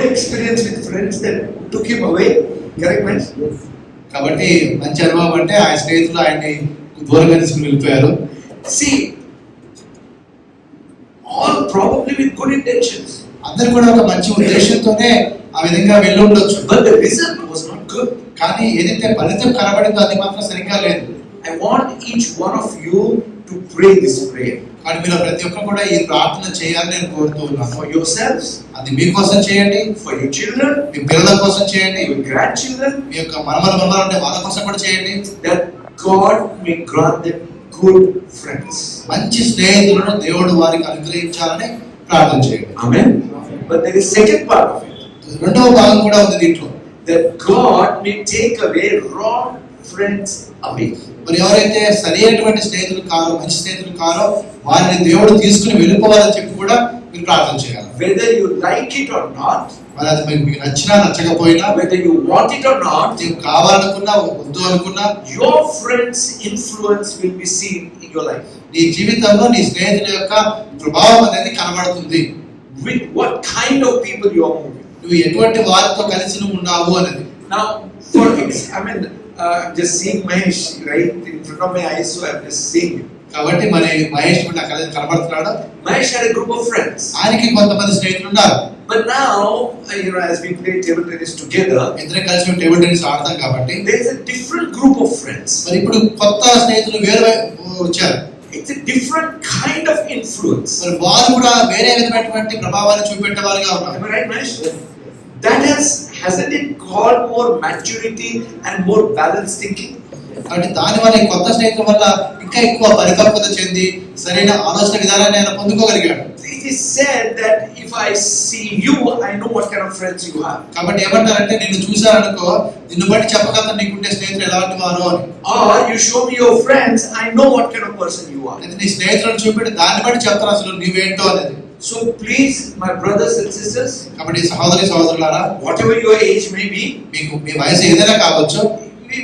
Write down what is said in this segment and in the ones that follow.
good experience with friends that took him away. Correct, man? కాబట్టి మంచి అనుభవం అంటే ఆ స్నేహితులు ఆయన్ని దూరంగా తీసుకుని వెళ్ళిపోయారు. See, all probably with good intentions. అందరూ కూడా ఒక మంచి ఉద్దేశంతోనే ఆ విధంగా వెళ్ళి ఉండొచ్చు. But the result was not good. కానీ ఏదైతే ఫలితం కనబడిందో అది మాత్రం సరిగ్గా లేదు. I want each one of you to pray this prayer. కానీ మీరు ప్రతి ఒక్కరు కూడా ఈ ప్రార్థన చేయాలని నేను కోరుతూ ఉన్నాను. For yourselves, అది మీకోసం చేయండి, for your children, మీ పిల్లల కోసం చేయండి, your grandchildren, మీ యొక్క మనమలు అంటే వాళ్ళ కోసం కూడా చేయండి. that God may grant them good friends. మంచి స్నేహితులను దేవుడు వారికి అనుగ్రహించాలని ప్రార్థన చేయండి. Amen. But there is second part of it. రెండవ భాగం కూడా ఉంది దీంట్లో. That God may take away wrong friends away. మరి ఎవరైతే సరైనటువంటి స్నేహితులు కారో, మంచి స్నేహితులు కారో వారిని దేవుడు తీసుకుని వెళ్ళిపోవాలని చెప్పి కూడా మీరు ప్రార్థన చేయాలి. Whether you like it or not, మరి అది మీకు నచ్చినా నచ్చకపోయినా, whether you want it or not, నీకు కావాలనుకున్నా వద్దు అనుకున్నా, your friends' influence will be seen in your life. నీ జీవితంలో నీ స్నేహితుల యొక్క ప్రభావం అనేది కనబడుతుంది. With what kind of people you are moving. నువ్వు ఎటువంటి వారితో కలిసి నువ్వు ఉన్నావు అనేది. Now, I'm just seeing Mahesh right in front of my eyes, so I'm just seeing him. కాబట్టి మరి మహేష్ నా కలిసి కనబడుతున్నాడు. Mahesh had a group of friends. ఆయనకి కొంతమంది స్నేహితులు ఉన్నారు. But now, as we play table tennis together, ఇద్దరు కలిసి టేబుల్ టెన్నిస్ ఆడతాం కాబట్టి there is a different group of friends. మరి ఇప్పుడు కొత్త స్నేహితులు వేరే వచ్చారు. It's a different kind of influence. మరి వారు కూడా వేరే విధమైనటువంటి ప్రభావాన్ని చూపెట్టే వారుగా ఉన్నారు. Am I right, Mahesh? That hasn't it called more maturity and more balanced thinking? కాబట్టి దాని వల్ల ఈ కొత్త స్నేహితుల వల్ల ఇంకా ఎక్కువ పరిపక్వత చెంది సరైన ఆలోచన విధానాన్ని ఆయన పొందుకోగలిగాడు. It is said that if I see you, I know what kind of friends you have. కాబట్టి ఏమంటారంటే నిన్ను చూశారనుకో, నిన్ను బట్టి చెప్పగలను నీకుంటే స్నేహితులు ఎలాంటి వారు అని. Or you show me your friends, I know what kind of person you are. నీ స్నేహితులను చూపెట్టి దాన్ని బట్టి చెప్తారు అసలు నీవేంటో అనేది. So please, my brothers and sisters, కాబట్టి సహోదరి సహోదరులారా, whatever your age may be, మీకు మీ వయసు ఏదైనా కావచ్చు,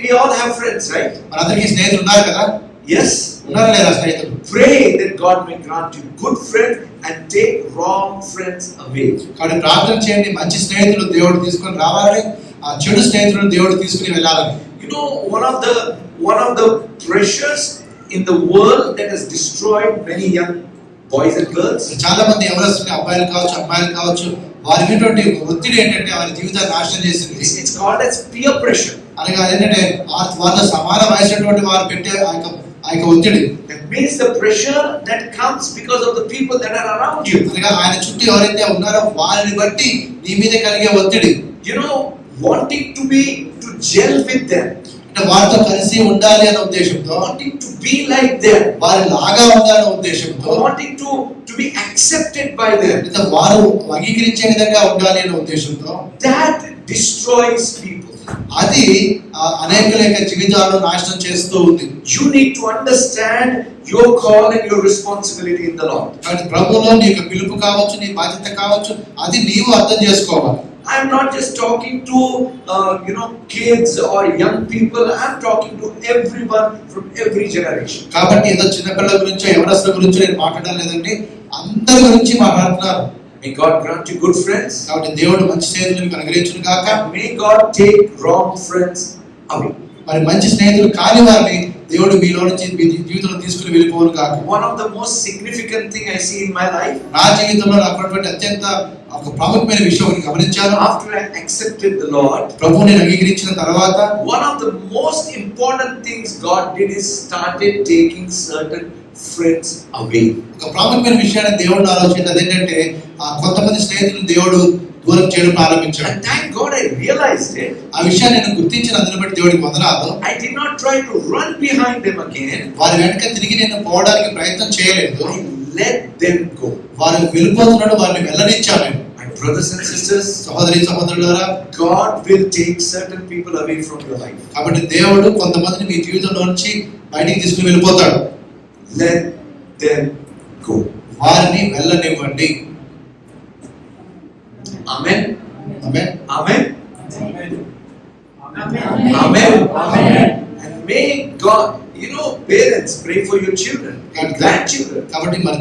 we all have friends, right? మనందరికీ స్నేహితులు ఉన్నారు కదా. Yes. ఉన్నారా లేదా స్నేహితులు? Pray that God may grant you good friends and take wrong friends away. కాబట్టి ప్రార్థన చేయండి, మంచి స్నేహితులు దేవుడు తీసుకొని రావాలి, ఆ చెడు స్నేహితులను దేవుడు తీసుకుని వెళ్ళాలని. You know, one of the pressures in the world that has destroyed many young boys and girls. చాలా మంది ఎవరొస్తున్న అబ్బాయిలు కావచ్చు, అమ్మాయిలు కావచ్చు, వారి మీటువంటి ఒత్తిడి ఏంటంటే వారి జీవితాన్ని నాశనం చేసింది. It's called as peer pressure. అలాగే అదేంటంటే వాళ్ళ సమాన వయసుటువంటి వారు పెట్టే ఆ యొక్క ఒత్తిడి. That means the pressure that comes because of the people that are around you. అనగా ఆయన చుట్టూ ఎవరైతే ఉన్నారో వారిని బట్టి నీ మీద కలిగే ఒత్తిడి. You know, wanting to gel with them, అంటే వారితో కలిసి ఉండాలి అనే ఉద్దేశంతో, wanting to be like them, వారి లాగా ఉండాలనే ఉద్దేశంతో, wanting to be accepted by them, అంటే వారు అంగీకరించే విధంగా ఉండాలి అనే ఉద్దేశంతో, that destroys people. అది అనేకుల యొక్క జీవితాలను నాశనం చేస్తూ ఉంది. You need to understand your call and your responsibility in the Lord. కాబట్టి ప్రభువులో నీ యొక్క పిలుపు కావచ్చు, నీ బాధ్యత కావచ్చు, అది నీవు అర్థం చేసుకోవాలి. I'm not just talking to kids or young people. I'm talking to everyone from every generation. కాబట్టి ఏదో చిన్న పిల్లల గురించో ఎవరస్తుల గురించో నేను మాట్లాడడం లేదండి, అందరి గురించి మాట్లాడుతున్నారు. May God grant you good friends. కాబట్టి దేవుడు మంచి స్నేహితులను మీకు అనుగ్రహించును గాక. May God take wrong friends away. మరి మంచి స్నేహితులు కాని వారిని దేవుడు మీలో నుంచి మీ జీవితంలో తీసుకుని వెళ్ళిపోవును గాక. One of the most significant thing I see in my life, నా జీవితంలో నాకు అత్యంత ఒక ప్రాముఖ్యమైన విషయం ఒకటి గమనించాను. after I accepted the Lord, ప్రభువుని అంగీకరించిన తర్వాత one of the most important things God did is started taking certain friends away. ఒక ప్రాముఖ్యమైన విషయాన్ని దేవుడు ఆలోచించాడు. అదేంటంటే కొంతమంది స్నేహితులను దేవుడు దూరం చేయడం ప్రారంభించాడు. And thank God I realized it. ఆ విషయాన్ని నేను గుర్తించినందుకు బట్టి దేవుడికి వందనాలు. I did not try to run behind them again. వారి వెనక తిరిగి నేను పోవడానికి ప్రయత్నం చేయలేదు. I let them go. వారు వెళ్ళిపోతున్నాడు, వారిని వెళ్ళనిచ్చాను. My brothers and sisters, సహోదరి సహోదరులారా, God will take certain people away from your life. కాబట్టి దేవుడు కొంతమందిని మీ జీవితంలో నుంచి బయటికి తీసుకుని వెళ్ళిపోతాడు. Let them go. వారిని వెళ్ళనివ్వండి. Amen. Amen. Amen. Amen. Amen. And may God, parents, pray for your children, your grandchildren. కాబట్టి మన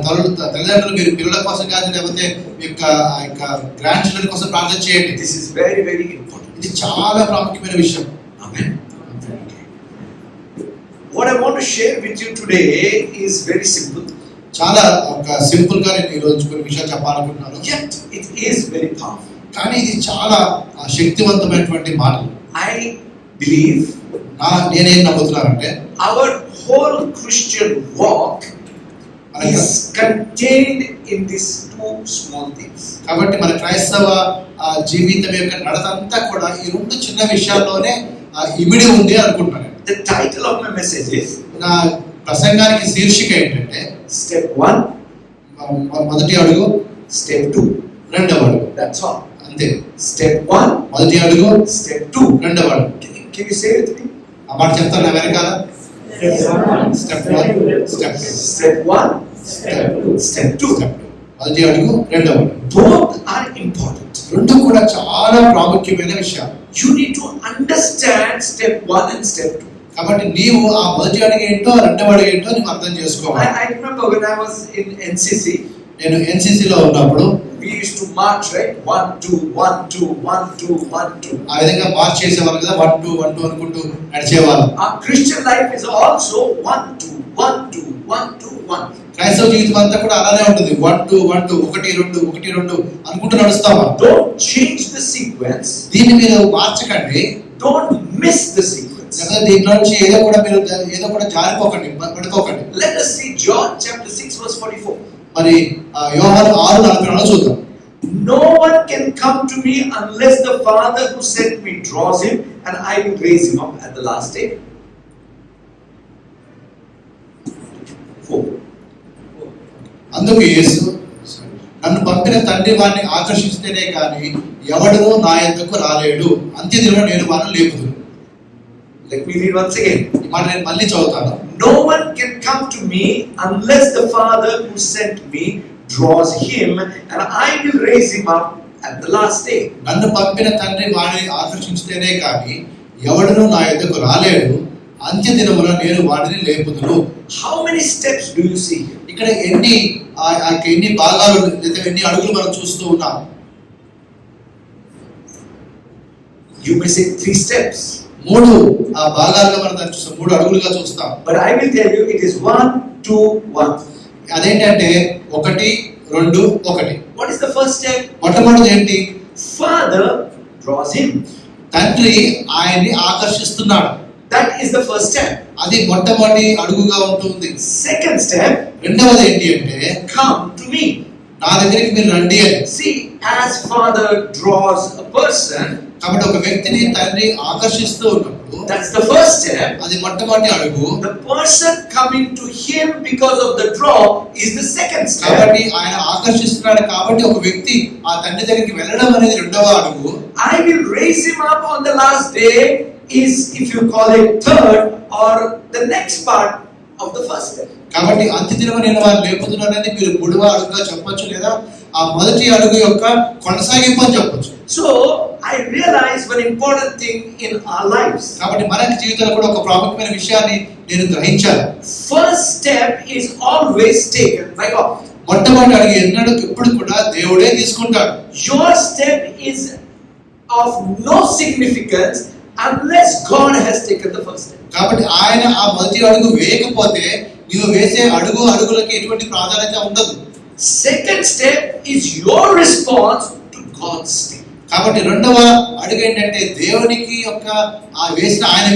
తల్లిదండ్రులు మీరు పిల్లల కోసం కాదు, లేకపోతే మీ యొక్క గ్రాండ్ చిల్డ్రన్ కోసం ప్రార్థన చేయండి. This is very, very important. ఇది చాలా ప్రాముఖ్యమైన విషయం. Amen. What I want to share with you today is very simple. చాలా ఒక సింపుల్ గా నేను ఈ రోజు కొన్ని విషయాలు చెప్పాలనుకుంటున్నాను. Yet it is very powerful. కానీ ఇది చాలా శక్తివంతమైనటువంటి మాట. I believe నేనేం నమ్ముతున్నానంటే our whole Christian walk is contained in these two small things. కాబట్టి మన క్రైస్తవ జీవితం యొక్క నడతంతా కూడా ఈ రెండు చిన్న విషయాల్లోనే ఇమిడి ఉంది అనుకుంటున్నాను. The title of my message is, నా ప్రసంగానికి శీర్షిక ఏంటంటే step 1, మొదటి అడుగు, step 2, రెండవ అడుగు. that's all. అంతే. Step 1, మొదటి అడుగు, step 2, రెండవ అడుగు. can you say it with me? ఆ మాట చెప్తాను వెనకాల. Step 1, step 1, step 2. మొదటి అడుగు, రెండవ అడుగు. Both are important. రెండు కూడా చాలా ప్రాముఖ్యమైన విషయాలు. You need to understand step 1 and step 2. కాబట్టి నీవు ఆ మొదటి అడుగు ఏంటో రెండవ అడుగు ఏంటో నీవు అర్థం చేసుకోవాలి. I remember when I was in NCC, నేను NCC లో ఉన్నప్పుడు we used to march, right? 1 2 1 2 1 2 1 2. ఆ విధంగా మార్చ్ చేసేవాళ్ళు కదా, 1 2 1 2 అనుకుంటూ నడిచేవాళ్ళు. Our Christian life is also 1 2 1 2 1 2 1. క్రైస్తవ జీవితం అంతా కూడా అలానే ఉంటుంది. 1 2 1 2 1 2 1 2 అనుకుంటూ నడుస్తాం. Don't change the sequence. దీన్ని మీరు మార్చకండి. Don't miss the sequence. దీంట్లో నుంచి ఏదో కూడా జారిపోకండి, పడిపోకండి. Let us see John chapter 6 verse 44. మరి యోహాను 6:44 చూద్దాం. No one can come to me unless the Father who sent me draws him, and I will raise him up at the last day. 4. అందుకు యేసు, నన్ను పంపిన తండ్రి వారిని ఆకర్షిస్తేనే కానీ ఎవడునూ నా యొద్దకు రాలేడు, అంత్యదినమున నేను వారిని లేపుదును. Let me read once again. ఈ మాట నేను మళ్ళీ చదువుతాను. No one can come to me unless the Father who sent me draws him, and I will raise him up at the last day. నన్ను పంపిన తండ్రి వారిని ఆకర్షించితేనే కానీ ఎవడునూ నా యొద్దకు రాలేడు, అంత్యదినమున నేను వారిని లేపుదును. How many steps do you see? ఇక్కడ ఎన్ని భాగాలు లేదా ఎన్ని అడుగులు మనం చూస్తూ ఉన్నాం? You may say 3 steps. 3 భాగాలుగా మనం దాన్ని చూస్తాం, 3 అడుగులుగా చూస్తాం. But I will tell you it is 1 2 1. అదేంటంటే 1 2 1. What is the first step? మొట్టమొదటిది ఏంటి? Father draws him. తండ్రి ఆయన్ని ఆకర్షిస్తున్నాడు. That is the first step. అది మొట్టమొదటి అడుగుగా ఉంటుంది. Second step, రెండవది ఏంటి అంటే, come to me. నా దగ్గరికి మీరు రండి అని. See, as Father draws a person, కాబట్టి ఒక వ్యక్తిని తండ్రి ఆకర్షిస్తూ ఉన్నప్పుడు that's the first step. అది మొట్టమొదటి అడుగు. The person coming to him because of the draw is the second step. కాబట్టి ఆయన ఆకర్షిస్తున్నాడు కాబట్టి ఒక వ్యక్తి ఆ తండ్రి దగ్గరికి వెళ్ళడం అనేది రెండవ అడుగు. I will raise him up on the last day is, if you call it, third or the next part of the first step. కాబట్టి అంత్యదినమున నేను వారిని లేపుదును అనేది మీరు 3వ అడుగుగా చెప్పొచ్చు, లేదా ఆ మొదటి అడుగు యొక్క కొనసాగింపు అని చెప్పొచ్చు. So I realize one important thing in our lives. కాబట్టి మన జీవితంలో కూడా ఒక ప్రాముఖ్యమైన విషయాన్ని నేను గ్రహించాను. First step is always taken by God. మొట్టమొదటి అడుగు ఎప్పుడు కూడా దేవుడే తీసుకుంటాడు. Your step is of no significance unless God has taken the first step. కాబట్టి ఆయన ఆ మొదటి అడుగు వేయకపోతే నీవు వేసే అడుగులకి ఎటువంటి ప్రాధాన్యత ఉండదు. Second step is your response to God's step. కాబట్టి రెండవ అడుగు ఏంటంటే దేవునికి యొక్క ఆయన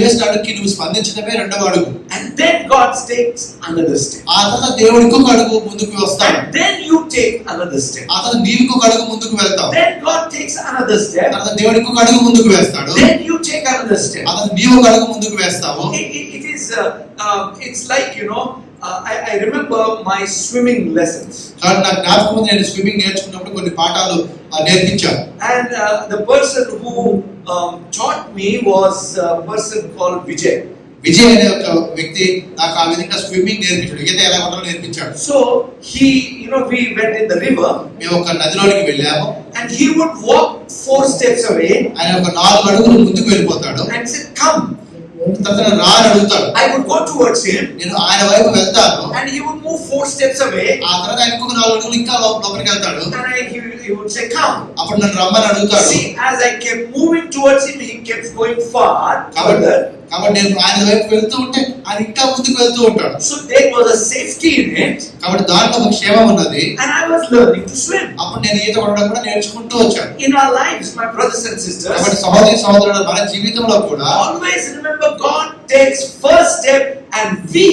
వేసిన అడుగుకి నువ్వు స్పందించడమే రెండవ అడుగు. And then God takes another step. ఆ తర్వాత దేవుడు ఇంకొక అడుగు ముందుకు వస్తాడు. And then you take another step. ఆ తర్వాత నీవు ఇంకొక అడుగు ముందుకు వెళ్తావు. Then God takes another step. ఆ తర్వాత దేవుడు ఇంకొక అడుగు ముందుకు వేస్తాడు. Then you take another step. ఆ తర్వాత నీవు ఒక అడుగు ముందుకు వేస్తావు. It is it's like, I remember my swimming lessons. కాబట్టి నాకు జ్ఞాపకం ఉంది, నేను స్విమ్మింగ్ నేర్చుకున్నప్పుడు కొన్ని పాఠాలు నేర్పించాను. And the person who taught me was a person called Vijay. Vijay అనే ఒక వ్యక్తి నాకు ఆ విధంగా స్విమ్మింగ్ నేర్పించాడు, ఈత ఎలా కొట్టాలో నేర్పించాడు. So we went in the river. మేము ఒక నదిలోనికి వెళ్ళాము. And he would walk 4 steps away. ఆయన ఒక 4 అడుగులు ముందుకు వెళ్ళిపోతాడు. And said, "Come." తర్వాత రా అని అడుగుతాడు. I would go towards him. నేను ఆయన వైపు వెళ్తాను. And he would move 4 steps away. ఆ తర్వాత ఆయన ఇంకొక 4 అడుగులు ఇంకా లోపలికి వెళ్తాడు. And he would say, come. అప్పుడు నన్ను రమ్మని అడుగుతాడు. See, as I kept moving towards him, he kept going far. కాబట్టి నేను ఆయన వైపు వెళ్తూ ఉంటే ఆయన ఇంకా ముందుకు వెళ్తూ ఉంటాడు. So there was a safety in it. కాబట్టి దాంట్లో ఒక క్షేమం ఉన్నది. And I was learning to swim. అప్పుడు నేను ఈత కొట్టడం కూడా నేర్చుకుంటూ వచ్చాను. In our lives, my brothers and sisters, కాబట్టి సహోదరి సహోదరులు మన జీవితంలో కూడా always remember God takes first step and we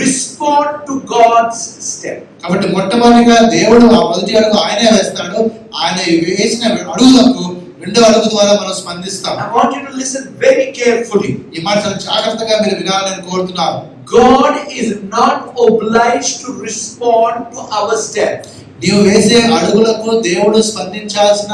respond to God's step. కాబట్టి మొట్టమొదటిగా దేవుడు ఆ మొదటి అడుగు ఆయనే వేస్తాడు. ఆయన వేసిన అడుగులకు రెండో అడుగు ద్వారా మనం స్పందిస్తాం. I want you to listen very carefully. ఈ మాట చాలా జాగ్రత్తగా మీరు వినాలని కోరుతున్నాను. God is not obliged to respond to our step. నీవు వేసే అడుగులకు దేవుడు స్పందించాల్సిన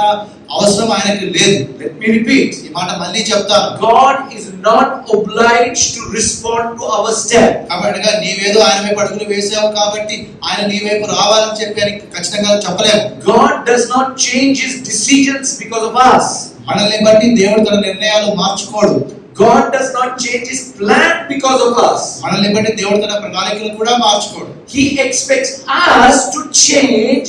అవసరం ఆయనకు లేదు. Let me repeat. ఈ మాట మళ్ళీ చెప్తాను. God is not obliged to respond to our step. కాబట్టి నీవేదో ఆయన వైపు అడుగులు వేసావు కాబట్టి ఆయన నీ వైపు రావాలని చెప్పి అని ఖచ్చితంగా చెప్పలేము. God does not change his decisions because of us. మనల్ని బట్టి దేవుడు తన నిర్ణయాలు మార్చుకోడు. God does not change his plan because of us. మనల్ని బట్టి దేవుడు తన ప్రణాళికలు కూడా మార్చుకోడు. He expects us to change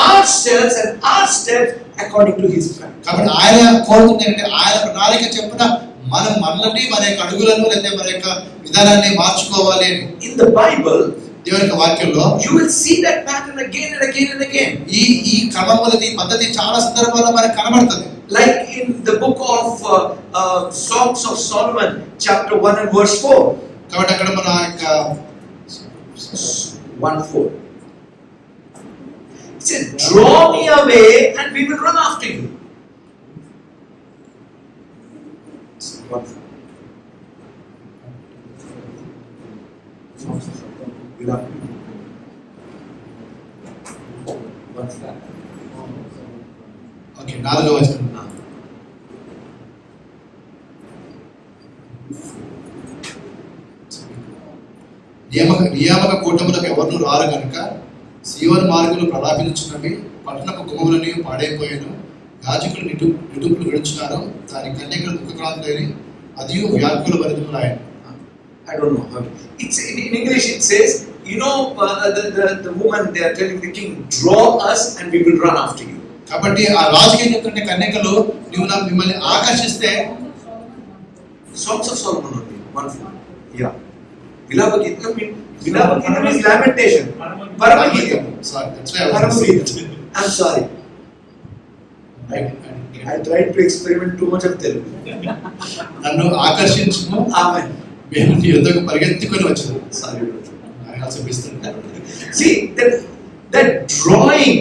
ourselves and our steps according to his plan. కాబట్టి ఆయన కోరుతుంది అంటే ఆయన ప్రణాళిక చెప్పున మనం మనల్ని మన యొక్క అడుగులను లేదా మన యొక్క విధానాన్ని మార్చుకోవాలి అని. In the Bible, దేవుని యొక్క వాక్యంలో you will see that pattern again and again and again. ఈ క్రమములది పద్ధతి చాలా సందర్భాల్లో మనకు కనబడుతుంది. Like in the book of Songs of Solomon, chapter 1 and verse 4. కాబట్టి అక్కడ మన యొక్క 1:4. It says, "Draw me away, and we will run after you." What's that? Okay 4వ వచనం. నియామక కూటములకు ఎవరు రారు కనుక సీయోను మార్గులు ప్రలాపించున్నవి, పట్టణపు గుమ్మములని పాడైపోయాను, యాజకులు నిటుపులు విడుచున్నారు, దాని కన్యకలు దుఃఖక్రాంతులైన అది వ్యాకుల భరితములాయను. I don't know how. It's in English. It says, you know, the woman they are telling the king, draw us and we will run after you. కాబట్టి ఆ రాజుకి ఏం చెప్తుంటే కన్యకలు మిమ్మల్ని ఆకర్షిస్తే Songs of Solomon only. 1:4. Yeah. Vilapagita means lamentation. Paramagita. Sorry, that's why I was saying. I'm sorry. I tried to experiment too much of Telugu. నన్ను ఆకర్షించును, Amen. మేము నీ యొద్దకు పరిగెత్తుకొని వచ్చాను. Sorry. I also missed that. See, that drawing,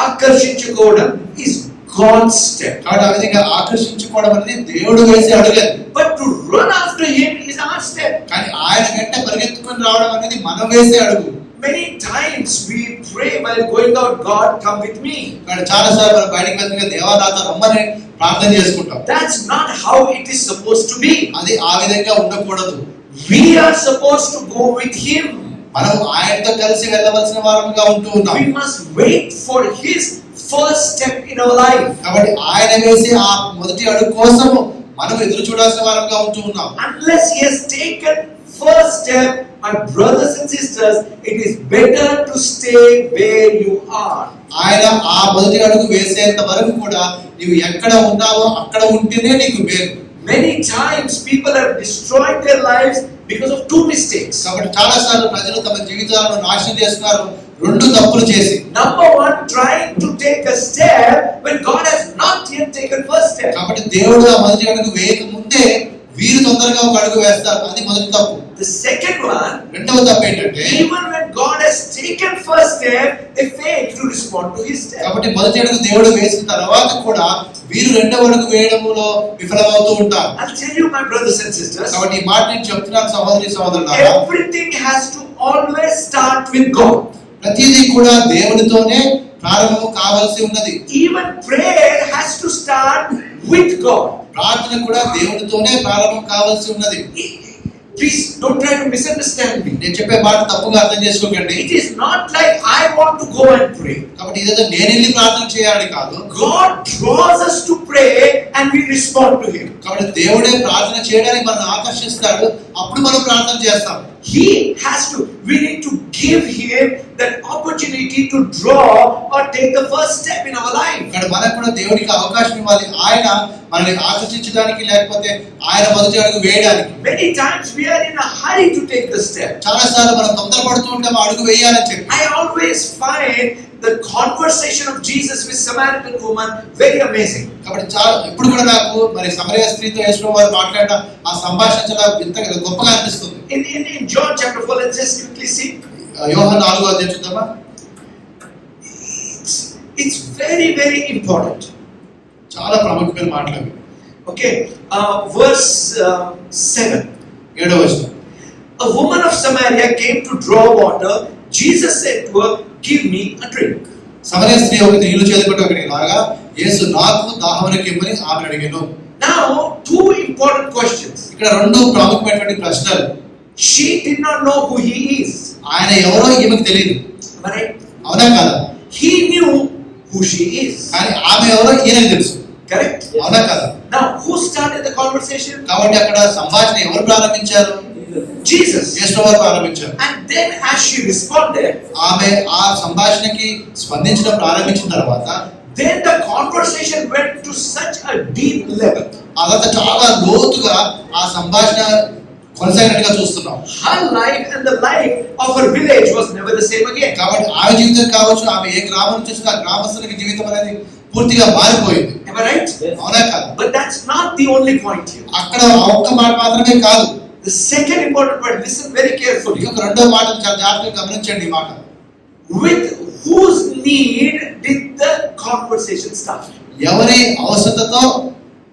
ఆకర్షించుకోవడం is God's step. కాబట్టి ఆ విధంగా ఆకర్షించుకోవడం అనేది దేవుడు వేసే అడుగే. But to run after him is our step. కానీ ఆయన వెంట పరిగెత్తుకొని రావడం అనేది మనం వేసే అడుగు. Many times we pray while going out, God come with me. కాబట్టి చాలా సార్లు మనం బయటికి వెళ్తుంటే దేవా నాతో రమ్మని ప్రార్థన చేసుకుంటాం. That's not how it is supposed to be. అది ఆ విధంగా ఉండకూడదు. We are supposed to go with him. మనం ఆయనతో కలిసి వెళ్ళవలసిన వారముగా ఉంటూ ఉన్నాం. We must wait for his first step in our life. కాబట్టి ఆయన వేసే ఆ మొదటి అడుగు కోసం మనం ఎదురు చూడాల్సిన వారముగా ఉంటూ ఉన్నాం. Unless he has taken first step, my brothers and sisters, it is better to stay where you are. ఆయన ఆ మొదటి అడుగు వేసేంత వరకు కూడా నీవు ఎక్కడ ఉన్నావో అక్కడ ఉంటేనే నీకు మేలు. Many times people have destroyed their lives because of 2 mistakes. కాబట్టి చాలా సార్లు ప్రజలు తమ జీవితాలను నాశనం చేస్తున్నారు 2 తప్పులు చేసి. Number 1, trying to take a step when God has not yet taken first step. కాబట్టి దేవుడు ఆ మొదటి అడుగు వేయక ముందే వీరు తొందరగా ఒక అడుగు వేస్తారు, అది మొదటి తప్పు. The second one, రెండవ తప్పు ఏంటంటే even when God has taken first step, they fail to respond to his step. కాబట్టి మొదటి అడుగు దేవుడు వేసిన తర్వాత కూడా వీరు రెండవ అడుగు వేయడంలో విఫలమవుతూ ఉంటారు. I'll tell you, my brothers and sisters, కాబట్టి ఈ మాట నేను చెప్తున్నాను సహోదరి సహోదరులారా, everything has to always start with God. ప్రతిదీ కూడా దేవునితోనే ప్రారంభం కావాల్సి ఉన్నది. Even prayer has to start with God. ప్రార్థన కూడా దేవునితోనే ప్రారంభం కావాల్సి ఉన్నది. Please don't try to misunderstand me. నేను చెప్పే మాట తప్పుగా అర్థం చేసుకోకండి. It is not like I want to go and pray. కాబట్టి ఇదేదో నేను వెళ్ళి ప్రార్థన చేయాలని కాదు. God draws us to pray and and we respond to Him. కాబట్టి దేవుడే ప్రార్థన చేయడానికి మనల్ని ఆకర్షిస్తాడు, అప్పుడు మనం ప్రార్థన చేస్తాం. He has to, we need to give Him that opportunity to draw or take the first step in our life. ఇక్కడ మనకు కూడా దేవుడికి అవకాశం ఇవ్వాలి, ఆయన మనల్ని ఆకర్షించడానికి లేకపోతే ఆయన మొదటి అడుగు వేయడానికి. Many times we are in a hurry to take the step. చాలా సార్లు మనం తొందరపడుతూ ఉంటాం అడుగు వేయాలని చెప్పి. I always find the conversation of Jesus with Samaritan woman very amazing. కాబట్టి చాలా ఇప్పుడు కూడా నాకు మరి సమరయ స్త్రీతో యేసు వారు మాట్లాడిన ఆ సంభాషణ చాలా వింతగా గొప్పగా అనిపిస్తుంది. In John chapter 4, let's just quickly see. యోహాను 4వ అధ్యాయం చూద్దామా. It's very, very important. చాలా ప్రాముఖ్యమైన మాటలు. Okay, verse 7. 7వ వచనం. A woman of Samaria came to draw water. Jesus said to her, "Give me a drink." సమరయ స్త్రీ ఒక నీళ్లు చేదుకొట్టొకని లాగా యేసు నాకు దాహమునకి ఇమ్మని ఆమెను అడిగాను. Now, two important questions. ఇక్కడ రెండు ప్రాముఖ్యమైనటువంటి ప్రశ్నలు. She did not know who he is. ఆయన ఎవరో ఈమెకు తెలియదు. Right? అవునా కదా? He knew who she is. కానీ ఆమె ఎవరో ఈయనకు తెలుసు. Correct? అవునా కదా? Now, who started the conversation? కాబట్టి అక్కడ సంభాషణ ఎవరు ప్రారంభించారు? Jesus. యేసు వారు ప్రారంభించారు. And then as she responded, ఆమె ఆ సంభాషణకి స్పందించడం ప్రారంభించిన తర్వాత then the conversation went to such a deep level. అదంతా చాలా లోతుగా ఆ సంభాషణ కొనసాగినట్టుగా చూస్తున్నాం. Her life and the life of her village was never the same again. కాబట్టి ఆమె జీవితం కావచ్చు, ఆమె ఏ గ్రామం నుంచి వచ్చినా గ్రామస్తులకి జీవితం అనేది పూర్తిగా మారిపోయింది. Am I right? అవునా కాదు? But that's not the only point here. అక్కడ ఒక్క మాట మాత్రమే కాదు. The second important point, listen very carefully. ఇంకొక రెండో మాట చాలా జాగ్రత్తగా గమనించండి ఈ మాట. With whose need did the conversation start? ఎవరి అవసరతతో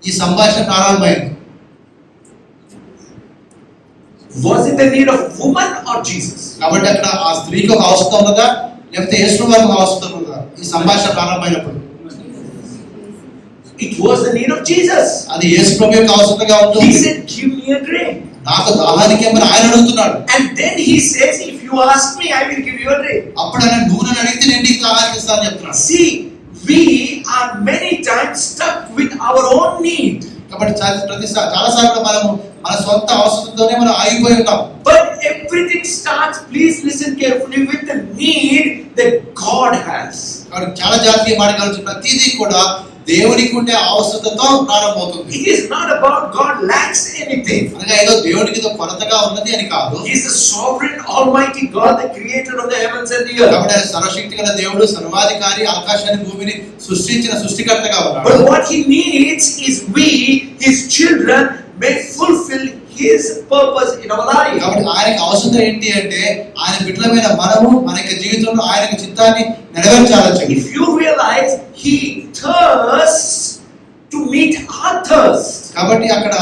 ఈ సంభాషణ ప్రారంభమైంది? Was it the need of woman or Jesus? కాబట్టి అక్కడ ఆ స్త్రీకి ఒక అవసరం ఉన్నదా లేకపోతే యేసు వారికి ఒక అవసరం ఉన్నదా ఈ సంభాషణ ప్రారంభమైనప్పుడు? It was the need of Jesus. అది యేసు ప్రభు యొక్క అవసరంగా He ఉంటుంది. said, "Give me a drink." నాకు దాహానికి ఏమని ఆయన అడుగుతున్నాడు. And then he says, "If you ask me, I will give you a drink." అప్పుడు ఆయన నువ్వు నన్ను అడిగితే నేను నీకు దాహానికి ఇస్తానని చెప్తున్నాడు. See, we are many times stuck with our own need. కాబట్టి చాలా సార్లు మనము మన సొంత అవసరంతోనే మనం ఆగిపోయి ఉంటాం. But everything starts, please listen carefully, with the need that God has. కాబట్టి చాలా జాతీయ మాట కావచ్చు, ప్రతిదీ కూడా దేవునికి ఉండే అవసరతతో ప్రారంభమవుతుంది. It is not about God lacks anything. అనగా ఏదో దేవునికి ఏదో కొరతగా ఉన్నది అని కాదు. He is the sovereign almighty God, the creator of the heavens and the earth. కాబట్టి ఆయన సర్వశక్తి గల దేవుడు, సర్వాధికారి, ఆకాశాన్ని భూమిని సృష్టించిన సృష్టికర్తగా ఉన్నాడు. But what he needs is we, his children, may fulfill his purpose in our life. కాబట్టి ఆయనకి అవసరం ఏంటి అంటే ఆయన బిడ్డలమైన మనము మన యొక్క జీవితంలో ఆయన యొక్క చిత్తాన్ని నెరవేర్చాలని చెప్పి. If you realize he thirsts to meet our thirst. కాబట్టి అక్కడ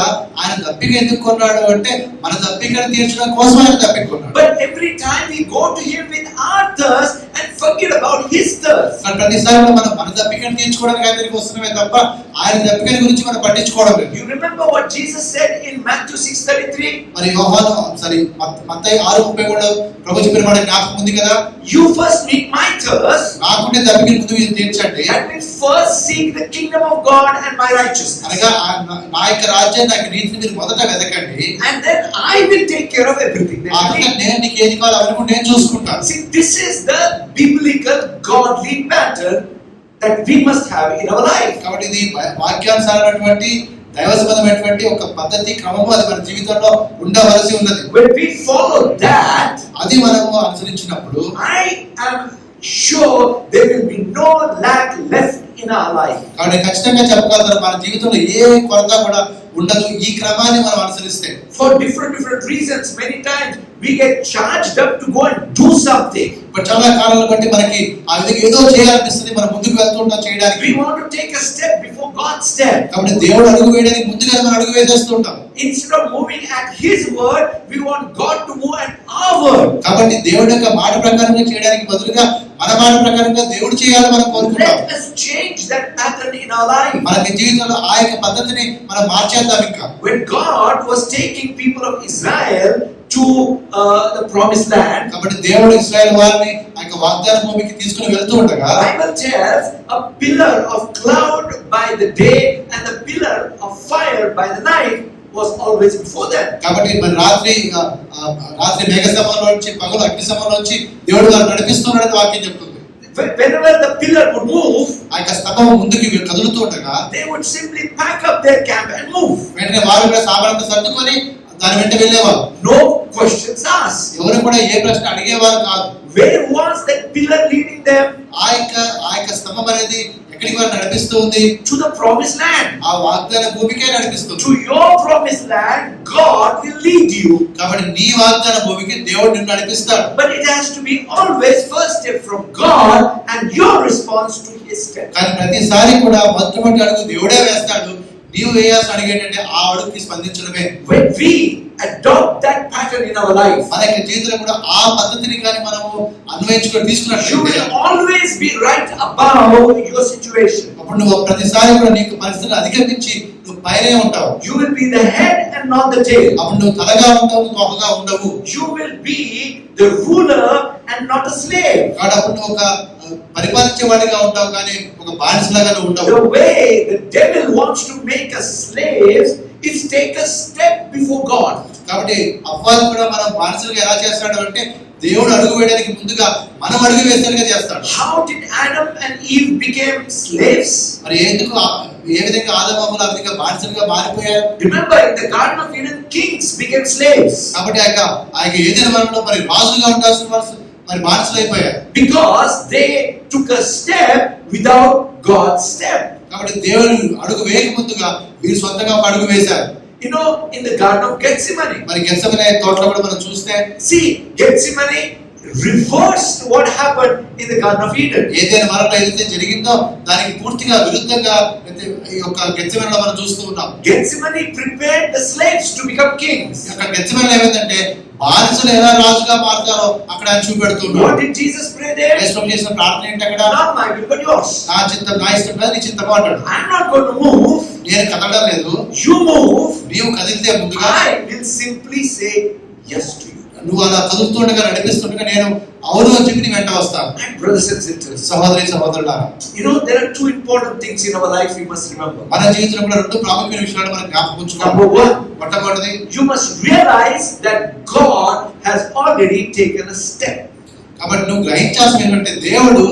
ఆయన దప్పిక ఎందుకు కొన్నాడు అంటే మన దప్పికను తీర్చడం కోసం ఆయన దప్పిక కొన్నాడు. But every time we go to him with our thirst and forget about his thirst. ప్రతిసారి మనం మన దప్పికను తీర్చుకోవడానికి ఆయన దగ్గరికి వస్తున్నామే తప్ప ఆయన దప్పికని గురించి మనం పట్టించుకోవడం లేదు. You remember what Jesus said in Matthew 6:33? మరి యోహాను మత్తయి 6:33 ప్రభు చెప్పిన మాట జ్ఞాపకం ఉంది కదా. You first meet my thirst. నాకుండే దప్పికని ముందు మీరు తీర్చండి. That means first seek the kingdom of God and my righteousness. అనగా నా యొక్క రాజ్యం, నా యొక్క నీతిని మీరు మొదట వెతకండి. And then I will take care of everything. నేను నీకు ఏది కావాలో అవన్నీ నేను చూసుకుంటాను. See, this is the biblical godly pattern that we must have in our life. కాబట్టి ఇది వాక్యానుసారమైనటువంటి దైవ సంబంధమైనటువంటి ఒక పద్ధతి క్రమము అది మన జీవితంలో ఉండవలసి ఉన్నది. When we follow that, అది మనము అనుసరించినప్పుడు I am sure there will be no lack left in our life. కాబట్టి ఖచ్చితంగా చెప్పగలుగుతారు మన జీవితంలో ఏ కొరత కూడా ఉండదు ఈ క్రమాన్ని మనం అనుసరిస్తే. For different reasons, many times we get charged up to go and do something. But చాలా కారణాలను బట్టి మనకి ఆ విధంగా ఏదో చేయాలనిపిస్తుంది, మనం ముందుకు వెళ్తుంటాం చేయడానికి. We want to take a step before God's step. కాబట్టి దేవుడు అడుగు వేయడానికి ముందుగా మనం అడుగు వేసేస్తూ ఉంటాం. Instead of moving at his word, we want God to move at our word. కాబట్టి దేవుడి యొక్క మాట ప్రకారంగా చేయడానికి బదులుగా మన మాట ప్రకారంగా దేవుడు చేయాలని మనం కోరుకుంటాం. Let us change that pattern in our life. మన జీవితంలో ఆ యొక్క పద్ధతిని మనం మార్చేద్దాం ఇంకా. When God was taking people of Israel to the promised land, కాబట్టి దేవుడు ఇశ్రాయేలు వారిని ఆ యొక్క వాగ్దాన భూమికి తీసుకుని వెళ్తూ ఉండగా Bible tells a pillar of cloud by the day and the pillar fire by the night was always before them. కాబట్టి మరి రాత్రి మేఘ స్తంభంలో నుంచి పగలు అగ్ని స్తంభంలో నుంచి దేవుడు వారు నడిపిస్తున్నాడని వాక్యం చెప్తుంది. Whenever the pillar would move, ఆ యొక్క స్తంభం ముందుకు కదులుతూ ఉండగా they would simply pack up their camp and move. వెంటనే వారు కూడా సామానంతా సర్దుకొని దాని వెంట వెళ్ళేవారు. No questions asked. ఎవరు కూడా ఏ ప్రశ్న అడిగేవారు కాదు. Where was that pillar leading them? ఆ యొక్క స్తంభం అనేది ఎక్కడికి వారు నడిపిస్తూ ఉంది? To the promised land. ఆ వాగ్దాన భూమికే నడిపిస్తుంది. To your promised land, God will lead you. కాబట్టి నీ వాగ్దాన భూమికి దేవుడు నిన్ను నడిపిస్తాడు. But it has to be always first step from God and your response to His step. కానీ ప్రతిసారి కూడా మొట్టమొదటి అడుగు దేవుడే వేస్తాడు. నీవు వేయాల్సిన అడుగు ఏంటంటే ఆ అడుగుకి స్పందించడమే. When we adopt that pattern in our life, మన యొక్క జీవితంలో కూడా ఆ పద్ధతిని కానీ మనము అన్వయించుకొని you తీసుకున్నట్లయితే will always be right above your situation. అప్పుడు నువ్వు ప్రతిసారి కూడా నీకు పరిస్థితులు అధిగమించి నువ్వు పైనే ఉంటావు. You will be the head and not the tail. అప్పుడు నువ్వు తలగా ఉంటావు, తోకగా ఉండవు. You will be the ruler and not a slave. కాబట్టి అప్పుడు నువ్వు ఒక పరిపాలించేవాడిగా ఉంటావు కానీ ఒక బానిసలాగా నువ్వు ఉండవు. The way the devil wants to make us slaves is take a step before God. కాబట్టి అపవాది కూడా మనం బానిసలుగా ఎలా చేస్తాడు అంటే దేవుడు అడుగు వేయడానికి ముందుగా మనం అడుగు వేసేట్టుగా చేస్తాడు. How did Adam and Eve became slaves? మరి ఎందుకు ఏ విధంగా ఆదాము హవ్వలు ఆ విధంగా బానిసలుగా మారిపోయారు? Remember, in the Garden of Eden, kings became slaves. కాబట్టి ఆ యొక్క ఏదైనా వనంలో మరి రాజుగా ఉండాల్సిన వారు మరి బానిసలు అయిపోయారు. Because they took a step without God's step. కాబట్టి దేవుడు అడుగు వేయక ముందుగా వీరు సొంతంగా ఒక అడుగు వేశారు. You know, in the Garden of Gethsemane, మరి గెత్సెమనే తోటలో కూడా మనం చూస్తే see, Gethsemane reversed what happened in the Garden of Eden. ఏదైనా వనంలో ఏదైతే జరిగిందో దానికి పూర్తిగా విరుద్ధంగా ఈ యొక్క గెత్సెమనేలో మనం చూస్తూ ఉన్నాం. Gethsemane prepared the slaves to become kings. ఈ యొక్క గెత్సెమనేలో ఏమైందంటే బానిసలు ఎలా రాజుగా మారుతారో అక్కడ ఆయన చూపెడుతున్నాడు. What did Jesus pray there? యేసు చేసిన ప్రార్థన ఏంటి అక్కడ? Not my will, but yours. నా చిత్తం నా ఇష్టం కాదు నీ చిత్తము అంటాడు. I'm not going to move. నేను కదలడం లేదు. You move. నీవు కదిలితే ముందుగా I will simply say yes to you. నువ్వు అలా కదులుతుండగా నడిపిస్తుండగా నేను అవును అని చెప్పి నీ వెంట వస్తాను. My brothers and sisters, సహోదరి సహోదరులారా, you know there are two important things in our life we must remember. మన జీవితంలో కూడా రెండు ప్రాముఖ్యమైన విషయాలు మనం జ్ఞాపకం ఉంచుకోవాలి. Number one, మొట్టమొదటిది you must realize that God has already taken a step. కాబట్టి నువ్వు గ్రహించాల్సిన ఏంటంటే దేవుడు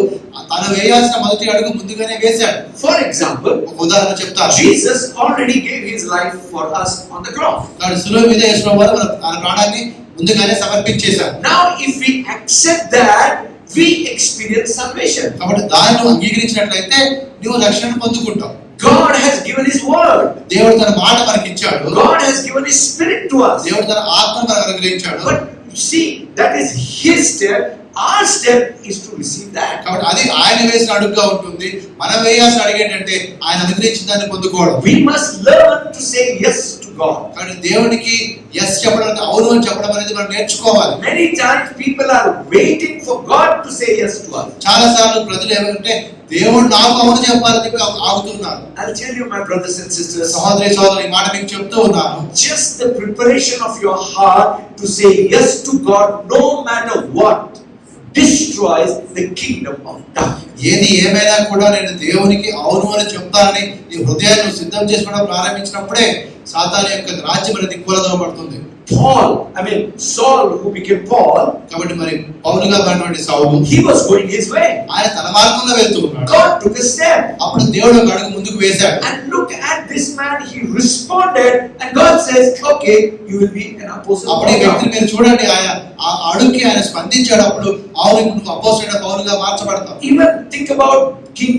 తను వేయాల్సిన మొదటి అడుగు ముందుగానే వేశాడు. For example, ఒక ఉదాహరణ చెప్తాను. Jesus already gave his life for us on the cross. కాబట్టి శిలువ మీద యేసు వారు తన ప్రాణాన్ని ముందుగానే సమర్పించేశారు. Now if we accept that, we experience salvation. కాబట్టి దాన్ని నువ్వు అంగీకరించినట్లయితే నువ్వు రక్షణను పొందుకుంటావు. God has given his word. దేవుడు తన మాట మనకి ఇచ్చాడు. God has given his spirit to us. దేవుడు తన ఆత్మను మనకు అనుగ్రహించాడు. But see, that is his step. Our step is to receive that. కాబట్టి అది ఆయన వేసిన అడుగుగా ఉంటుంది. మనం వేయాల్సిన అడుగు ఏంటంటే ఆయన అనుగ్రహించిన దాన్ని పొందుకోవడం. We must learn to say yes to God. కాబట్టి దేవునికి yes చెప్పడం అంటే అవును అని చెప్పడం అనేది మనం నేర్చుకోవాలి. Many times people are waiting for God to say yes to us. చాలా సార్లు ప్రజలు ఏమంటే దేవుడు నాకు అవును చెప్పాలని చెప్పి ఆగుతున్నారు. I'll tell you, my brothers and sisters, సహోదరి సహోదరులు, ఈ మాట మీకు చెప్తూ ఉన్నాను. just the preparation of your heart to say yes to God, no matter what, destroys the kingdom of darkness. ఏది ఏమైనా కూడా నేను దేవునికి అవును అని చెప్తానని నీ హృదయాన్ని సిద్ధం చేసుకోవడం ప్రారంభించినప్పుడే సాతాను యొక్క రాజ్యం అనేది కూలదోబడుతుంది. Saul, who became Paul, కాబట్టి మరి పౌలుగా మారినటువంటి సౌలు, he was going his way. ఆయన తన మార్గంలో వెళ్తూ ఉన్నాడు. God took a step. అప్పుడు దేవుడు ఒక అడుగు ముందుకు వేశాడు. And look at this man, he responded, and God says, okay, you will be an apostle. అప్పుడు ఈ వ్యక్తిని మీరు చూడండి, ఆయన ఆ అడుగుకి ఆయన స్పందించాడు. అప్పుడు అవును నువ్వు అపోస్తలుడైన పౌలుగా మార్చబడతావు. Even think about King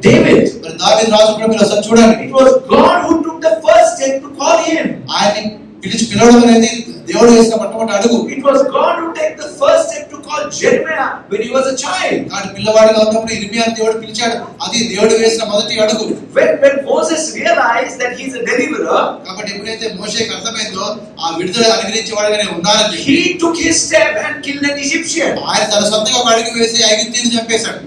David. మరి దావీదు రాజు కూడా మీరు అసలు చూడండి. It was God who took the first step to call him. ఆయన్ని పిలవడం అనేది దేవుడు వేసిన మొట్టమొదటి అడుగు. It was God who took the first step to call Jeremiah when he was a child. కానీ పిల్లవాడిగా ఉన్నప్పుడు ఇర్మియాను దేవుడు పిలిచాడు. అది దేవుడు వేసిన మొదటి అడుగు. When Moses realized that he is a deliverer, కాబట్టి ఎప్పుడైతే మోషేకి అర్థమైందో ఆ విడుదల అనుగ్రహించేవాడుగా నేను ఉన్నానని, he took his step and killed an Egyptian. ఆయన తన సొంతంగా ఒక అడుగు వేసి ఐగుప్తీయుని చంపేశాడు.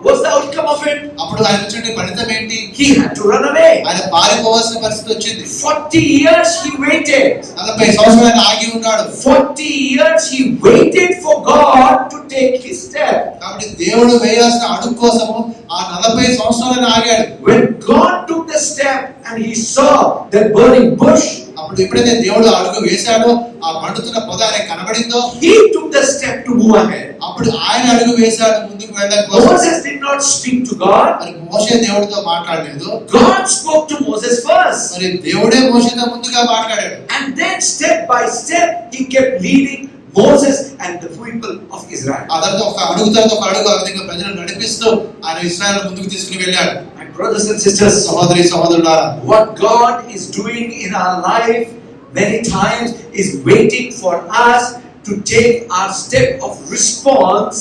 what's the outcome of it? అప్పుడు ఆయన వచ్చిన ఫలితం ఏంటి? He had to run away. ఆయన పారిపోవాల్సిన పరిస్థితి వచ్చింది. 40 years he waited. 40 సంవత్సరాలు ఆయన ఆగి ఉన్నాడు. 40 years he waited for God to take his step. కాబట్టి దేవుడు వేయాల్సిన అడుగు కోసము ఆ 40 సంవత్సరాలు ఆగాడు. When God took the step and he saw that burning bush, అప్పుడు ఎప్పుడైతే దేవుడు అడుగు వేశాడో ఆ మండుతున్న పొద ఆయనకు కనబడిందో, he took the step to move ahead. అప్పుడు ఆయన అడుగు వేశాడు ముందుకు వెళ్ళడం కోసం. Moses did not speak to God. మరి మోషే దేవుడితో మాట్లాడలేదు. God spoke to Moses first. మరి దేవుడే మోషేతో ముందుగా మాట్లాడాడు. And then step by step he kept leading Moses and the people of Israel. ఆ తర్వాత ఒక అడుగు తర్వాత ఒక అడుగు ఆ విధంగా ప్రజలను నడిపిస్తూ ఆయన ఇశ్రాయేలు ముందుకు తీసుకుని వెళ్ళాడు. My brothers and sisters, సహోదరి సహోదరులారా, what God is doing in our life many times is waiting for us to take our step of response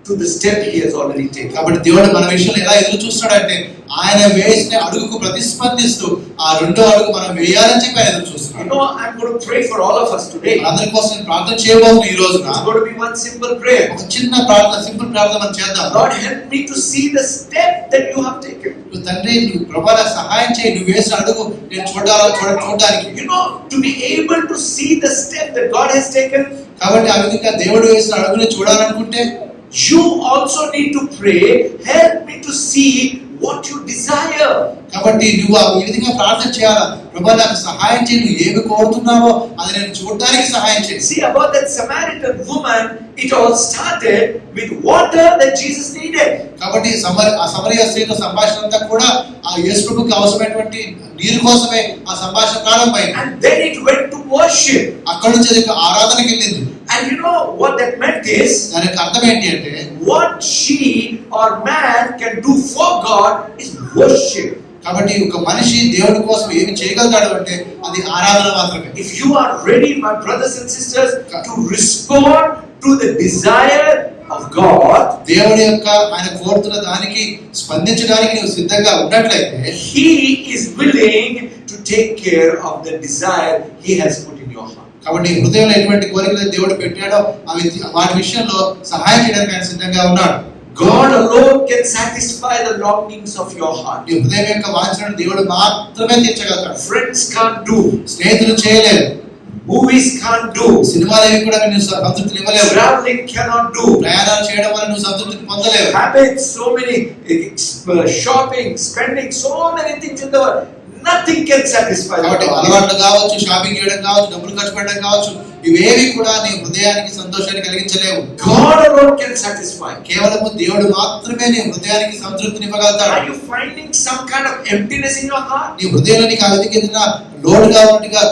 to the step he has already taken. కాబట్టి దేవుడు మన విషయంలో ఎలా ఎదురు చూస్తాడంటే ఆయన వేసిన అడుగుకు ప్రతిస్పందిస్తూ ఆ రెండో అడుగు మనం వేయాలని చెప్పి ఆయన ఎదురు చూస్తున్నాడు. You know, I'm going to pray for all of us today. మనందరి కోసం నేను ప్రార్థన చేయబోతున్నాను ఈ రోజున. It's going to be one simple prayer. ఒక చిన్న ప్రార్థన, సింపుల్ ప్రార్థన మనం చేద్దాం. Lord, help me to see the step that you have taken. తండ్రి, నువ్వు ప్రభువా నాకు సహాయం చేయి, నువ్వు వేసిన అడుగు నేను చూడడానికి. You know, to be able to see the step that God has taken. కాబట్టి ఆ విధంగా దేవుడు వేసిన అడుగుని చూడాలనుకుంటే you also need to pray, help me to see what you desire. కాబట్టి నువ్వు ఈ విధంగా ప్రార్థన చేయాలా, ప్రభువా నాకు సహాయం చేయి, నువ్వు ఏమి కోరుతున్నావో అది నేను చూడడానికి సహాయం చేయి. See, about that Samaritan woman, it all started with water that Jesus needed. కాబట్టి ఆ సమరయ స్త్రీతో సంభాషణ అంతా కూడా ఆ యేసు ప్రభువుకి అవసరమైనటువంటి నీరు కోసమే ఆ సంభాషణ ప్రారంభమైంది. And then it went to worship. అక్కడ నుంచి అది ఆరాధనకి వెళ్ళింది. And you know what that meant is, దానికి అర్థం ఏంటి అంటే what she or man can do for God is worship. కాబట్టి ఒక మనిషి దేవుడి కోసం ఏమి చేయగలుగుతాడు అంటే అది ఆరాధన మాత్రమే. If you are ready, my brothers and sisters, to respond to the desire of God, దేవుడి యొక్క ఆయన కోరుతున్న దానికి స్పందించడానికి నీవు సిద్ధంగా ఉన్నట్లయితే he is willing to take care of the desire he has put in your heart. కాబట్టి హృదయంలో ఎటువంటి కోరికలు దేవుడు పెట్టాడో వాటి విషయంలో సహాయం చేయడానికి ఆయన సిద్ధంగా ఉన్నాడు. God alone can satisfy the longings of your heart. నీ హృదయం యొక్క వాంఛలను దేవుడు మాత్రమే తీర్చగలుగుతాడు. Friends can't do. స్నేహితులు చేయలేరు. Movies can't do. సినిమాలు కూడా నువ్వు సంతృప్తిని ఇవ్వలేవు. Traveling cannot do. ప్రయాణాలు చేయడం వల్ల నువ్వు సంతృప్తిని పొందలేవు. Habits, so many shopping, spending, so many things in the world. Nothing can satisfy. కాబట్టి అలవాట్లు కావచ్చు, షాపింగ్ చేయడం కావచ్చు, డబ్బులు ఖర్చు పెట్టడం కావచ్చు, ఇవేవి కూడా నీ హృదయానికి సంతోషాన్ని కలిగించలేవు. God alone can satisfy. కేవలము దేవుడు మాత్రమే నీ హృదయానికి సంతృప్తిని ఇవ్వగలుగుతాడు. Are you finding some kind of emptiness in your heart? నీ హృదయంలో నీకు ఆ విధంగా లోటుగా ఉన్నట్టుగా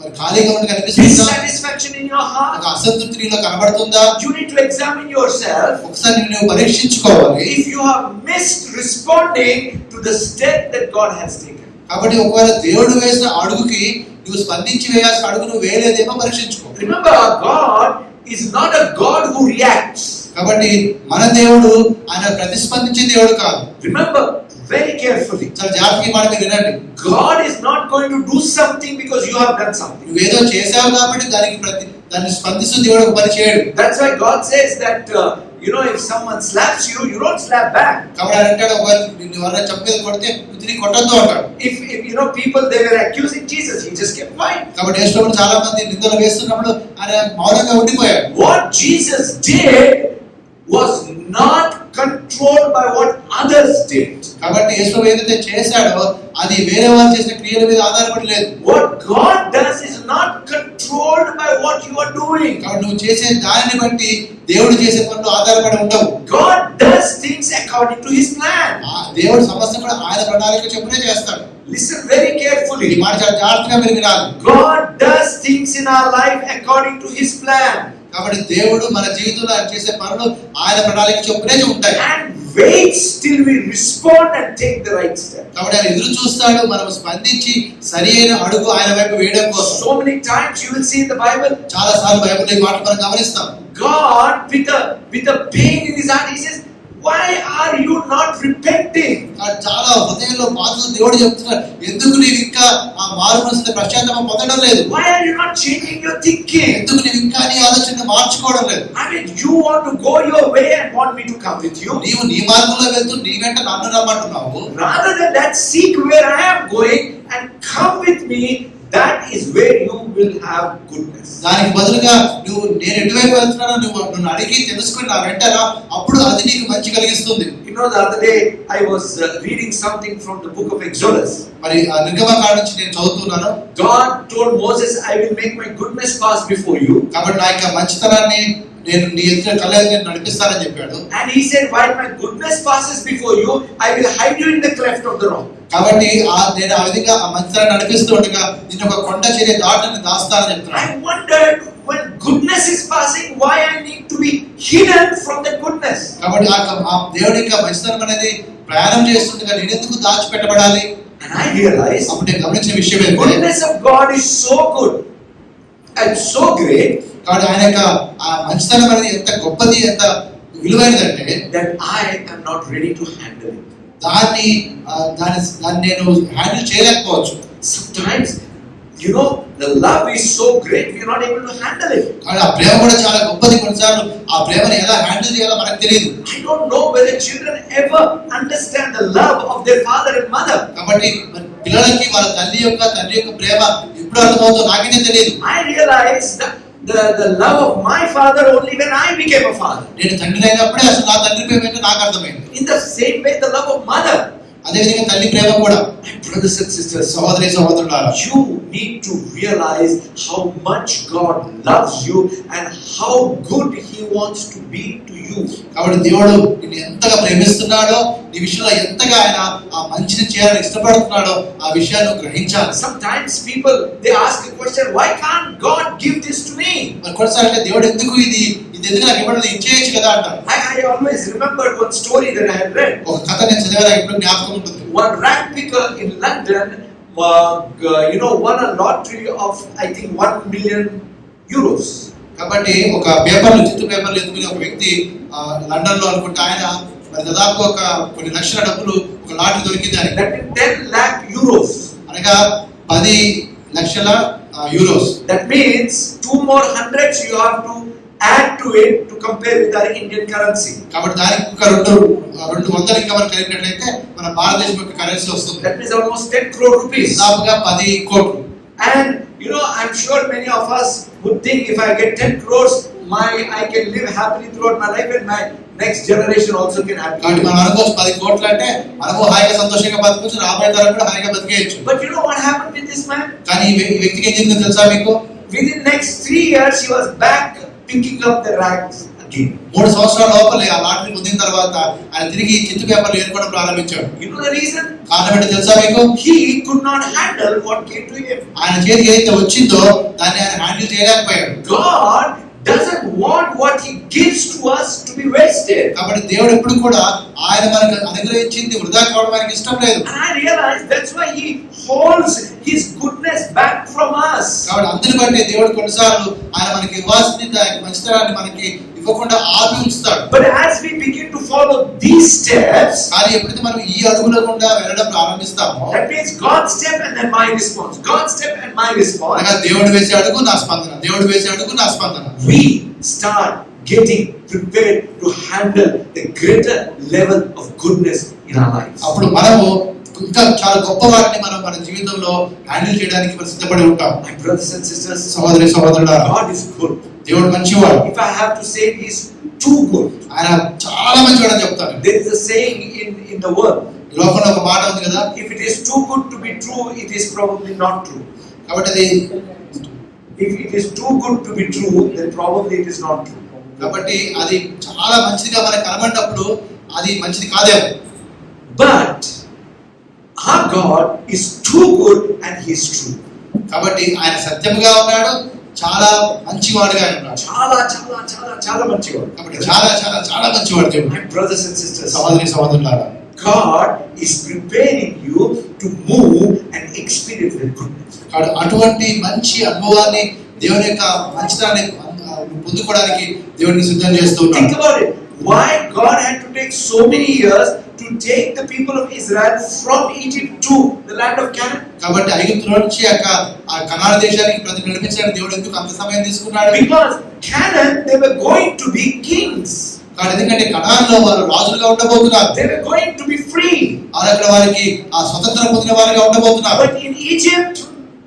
మరి ఖాళీగా ఉన్నట్టుగా అనిపిస్తుందా? Dissatisfaction in your heart? ఒక అసంతృప్తి నీలో కనబడుతుందా? You need to examine yourself. ఒకసారి నువ్వు పరీక్షించుకోవాలి. If you have missed responding to the step that God has taken. కాబట్టి ఒకవేళ దేవుడు వేసిన అడుగుకి నువ్వు స్పందించి వేయాల్సిన అడుగు నువ్వు వేయలేదేమో పరీక్షించుకో. Remember, our God is not a God who reacts. కాబట్టి మన దేవుడు ఆయన ప్రతిస్పందించే దేవుడు కాదు. Remember very carefully. చాలా జాగ్రత్తగా మాట మీరు వినండి. God is not going to do something because you have done something. నువ్వేదో చేసావు కాబట్టి దాన్ని స్పందిస్తూ దేవుడు ఒక పని చేయడు. That's why God says that you know, if someone slaps you, you don't slap back. కాబట్టి ఆయన అంటాడు, నిన్ను ఎవరైనా చెప్పేది కొడితే నువ్వు తిరిగి కొట్టొద్దు అంటాడు. If you know, people, they were accusing Jesus, he just kept quiet. కాబట్టి యేసు చాలా మంది నిందలు వేస్తున్నప్పుడు ఆయన మౌనంగా ఉండిపోయాడు. What Jesus did was not controlled by what others did. కాబట్టి యేసు ఏదైతే చేశాడో అది వేరే వాళ్ళు చేసిన క్రియల మీద ఆధారపడి లేదు. What God does is not controlled by what you are doing. కాబట్టి నువ్వు చేసే దానిని బట్టి దేవుడు చేసే పనులు ఆధారపడి ఉండవు. God does things according to his plan. దేవుడు సమస్త కూడా ఆయన ప్రణాళిక చొప్పునే చేస్తాడు. Listen very carefully. ఈ మాట చాలా జాగ్రత్తగా మీరు వినాలి. God does things in our life according to his plan. కాబట్టి దేవుడు మన జీవితంలో ఆయన చేసే పనులు ఆయన ప్రణాళిక చొప్పునే ఉంటాయి. And waits till we respond and take the right step. కాబట్టి ఆయన ఎదురు చూస్తాడు మనం స్పందించి సరియైన అడుగు ఆయన వైపు వేయడం కోసం. So many times you will see in the Bible, చాలా సార్లు బైబిల్లో ఈ మాట మనం గమనిస్తాం. God with a pain in his heart, he says, why are you not repenting? చాలా హృదయంలో బాధతో దేవుడు చెప్తున్నాడు, ఎందుకు నీవు ఇంకా ఆ మారు మనసుతో పశ్చాత్తాపం పొందడం లేదు? Why are you not changing your thinking? ఎందుకు నీవు ఇంకా నీ ఆలోచన మార్చుకోవడం లేదు? I mean, you want to go your way and want me to come with you. నీవు నీ మార్గంలో వెళ్తూ నీ వెంట నన్ను రమ్మంటున్నావు. Rather than that, seek where I am going and come with me. That is where you will have goodness. దానికి బదులుగా నువ్వు నేను ఎటువైపు వెళ్తున్నానో నువ్వు నన్ను అడిగి తెలుసుకుని నా వెంట రా, అప్పుడు అది నీకు మంచి కలిగిస్తుంది. You know, the other day I was reading something from the book of Exodus. మరి ఆ నిర్గమకాండ నుంచి నేను చదువుతున్నాను. God told Moses, I will make my goodness pass before you. కాబట్టి నా యొక్క మంచితనాన్ని నేను నీ ఎదుట కళ్ళెదుట నడిపిస్తానని చెప్పాడు. And he said, while my goodness passes before you, I will hide you in the cleft of the rock. కాబట్టి నేను ఆ విధంగా ఆ మంచితనాన్ని నడిపిస్తూ ఉండగా నేను ఒక కొండ చర్య దాటని దాస్తానని చెప్తున్నాను. I wondered, when goodness is passing, why I need to be hidden from the goodness. కాబట్టి ఆ దేవుడి యొక్క మంచితనం అనేది ప్రయాణం చేస్తుండగా నేను ఎందుకు దాచిపెట్టబడాలి? And I realized, అప్పుడు నేను గమనించిన విషయం the goodness of God is so good and so great. కాబట్టి ఆయన యొక్క ఆ మంచితనం అనేది ఎంత గొప్పది, ఎంత విలువైనదంటే that I am not ready to handle it. దాన్ని నేను హ్యాండిల్ చేయలేకపోవచ్చు. Sometimes, you know, the love is so great we are not able to handle it. కానీ ఆ ప్రేమ కూడా చాలా గొప్పది. కొన్నిసార్లు ఆ ప్రేమను ఎలా హ్యాండిల్ చేయాలో మనకు తెలియదు. I don't know whether children ever understand the love of their father and mother. కాబట్టి పిల్లలకి వాళ్ళ తండ్రి యొక్క ప్రేమ ఎప్పుడు అర్థమవుతుందో నాకైతే తెలియదు. I realized that the love of my father only when I became a father. నేను తండ్రి అయినప్పుడే అసలు నా తండ్రి ప్రేమ ఏంటో నాకు అర్థమైంది. In the same way, the love of mother. అదే విధంగా తల్లి ప్రేమ కూడా. My brothers and sisters, సహోదరులారా, you need to realize how much God loves you and how good He wants to be to you. కాబట్టి దేవుడు నిన్ను ఎంతగా ప్రేమిస్తున్నాడో, నీ విషయంలో ఎంతగా ఆయన ఆ మంచిని చేయాలని ఇష్టపడుతున్నాడో ఆ విషయాన్ని గ్రహించాలి. Sometimes people they ask a question, why can't God give this to me? మరి కొన్నిసార్లు దేవుడు ఎందుకు ఇది ఎందుకు నాకు ఇవ్వడం, ఇచ్చేయచ్చు కదా అంటారు. I always remembered one story that I had read. ఒక కథ నేను చదివాను, ఇప్పుడు జ్ఞాపకం ఉంటుంది. One rag picker in London won a lottery of I think 1 million euros. కాబట్టి ఒక చిత్తు పేపర్లు ఎత్తుకుని ఒక వ్యక్తి లండన్ లో అనుకుంటే ఆయన మరి దాదాపు కొన్ని లక్షల డబ్బులు ఒక లాటరీ దొరికింది అని. That means 10 lakh euros. అనగా 10 లక్షల euros. That means 2 more hundreds you have to add to it to compare with our Indian currency. కాబట్టి దానికి ఒక 200 ఇంకా మనం కలిపినట్లయితే మన భారతదేశం యొక్క కరెన్సీ వస్తుంది. That means almost 10 crore rupees. దాదాపుగా 10 కోట్లు. And you know, I'm sure many of us would think if I get 10 crores, I can live happily throughout my life and my next generation also can happily. కాబట్టి మనం అనుకోవచ్చు 10 కోట్లు అంటే మనము హాయిగా సంతోషంగా బతకచ్చు, రాబోయే తరం కూడా హాయిగా బతికేయచ్చు. But you know what happened with this man? కానీ ఈ వ్యక్తికి ఏం జరిగిందో తెలుసా మీకు? Within next 3 years he was back picking up the rags again. 3 సంవత్సరాల లోపలే ఆ లాటరీ పొందిన తర్వాత ఆయన తిరిగి చిత్తు పేపర్లు ఏర్పడడం ప్రారంభించాడు. You know the reason? కారణం ఏంటో తెలుసా మీకు? He could not handle what came to him. ఆయన చేతికి ఏదైతే వచ్చిందో దాన్ని ఆయన హ్యాండిల్ చేయలేకపోయాడు. God doesn't want what He gives to us to be wasted. కాబట్టి దేవుడు ఎప్పుడు కూడా ఆయన మనకు అనుగ్రహించింది వృధా కావడం ఆయనకి ఇష్టం లేదు. And I realize that's why He holds His goodness back from us. కాబట్టి అందుని బట్టి దేవుడు కొన్నిసార్లు ఆయన మనకి ఇవ్వాల్సిన మంచితనాన్ని మనకి ఇవ్వకుండా ఆపి ఉంచుతాడు. But as we begin to follow these steps, కానీ ఎప్పుడైతే మనం ఈ అడుగుల గుండా వెళ్ళడం ప్రారంభిస్తామో, that means God's step and then my response, God's step and my response. అనగా దేవుడు వేసే అడుగు నా స్పందన, దేవుడు వేసే అడుగు నా స్పందన. We start getting prepared to handle the greater level of goodness in our lives. అప్పుడు మనము ఇంకా చాలా గొప్ప వాటిని మనం మన జీవితంలో హ్యాండిల్ చేయడానికి మనం సిద్ధపడి ఉంటాం. My brothers and sisters, సహోదరులారా, God is good. దేవుడు మంచివాడు. If I have to say, He is too good. ఆయన చాలా మంచివాడు అని చెప్తాను. There is a saying in the world. ఈ లోకంలో ఒక మాట ఉంది కదా, if it is too good to be true, it is probably not true. కాబట్టి అది if it is too good to be true, then probably it is not true. కాబట్టి అది చాలా మంచిదిగా మనకు కనబడినప్పుడు అది మంచిది కాదేమో. But our God is too good and He is true. కాబట్టి ఆయన సత్యముగా ఉన్నాడు, చాలా మంచివాడుగా ఉన్నాడు. చాలా మంచివాడు. కాబట్టి చాలా మంచివాడు దేవుడు. My brothers and sisters, సహోదరులారా, God is preparing you to move and experience the goodness. కాబట్టి అటువంటి మంచి అనుభవాన్ని దేవుని యొక్క మంచితనాన్ని పొందుకోవడానికి దేవుడిని సిద్ధం చేస్తూ ఉన్నాడు. Think about it. why God had to take so many years to take the people of Israel from Egypt to the land of Canaan. కాబట్టి ఐగుప్తులో నుంచి ఆ కనాను దేశానికి ప్రజలు నడిపించడానికి దేవుడు ఎందుకు అంత సమయం తీసుకున్నాడు? Because Canaan, they were going to be kings. కానీ ఎందుకంటే కనానులో వారు రాజులుగా ఉండబోతున్నారు. They were going to be free. అక్కడ వారికి ఆ స్వతంత్రం పొందిన వారుగా ఉండబోతున్నారు. But in Egypt,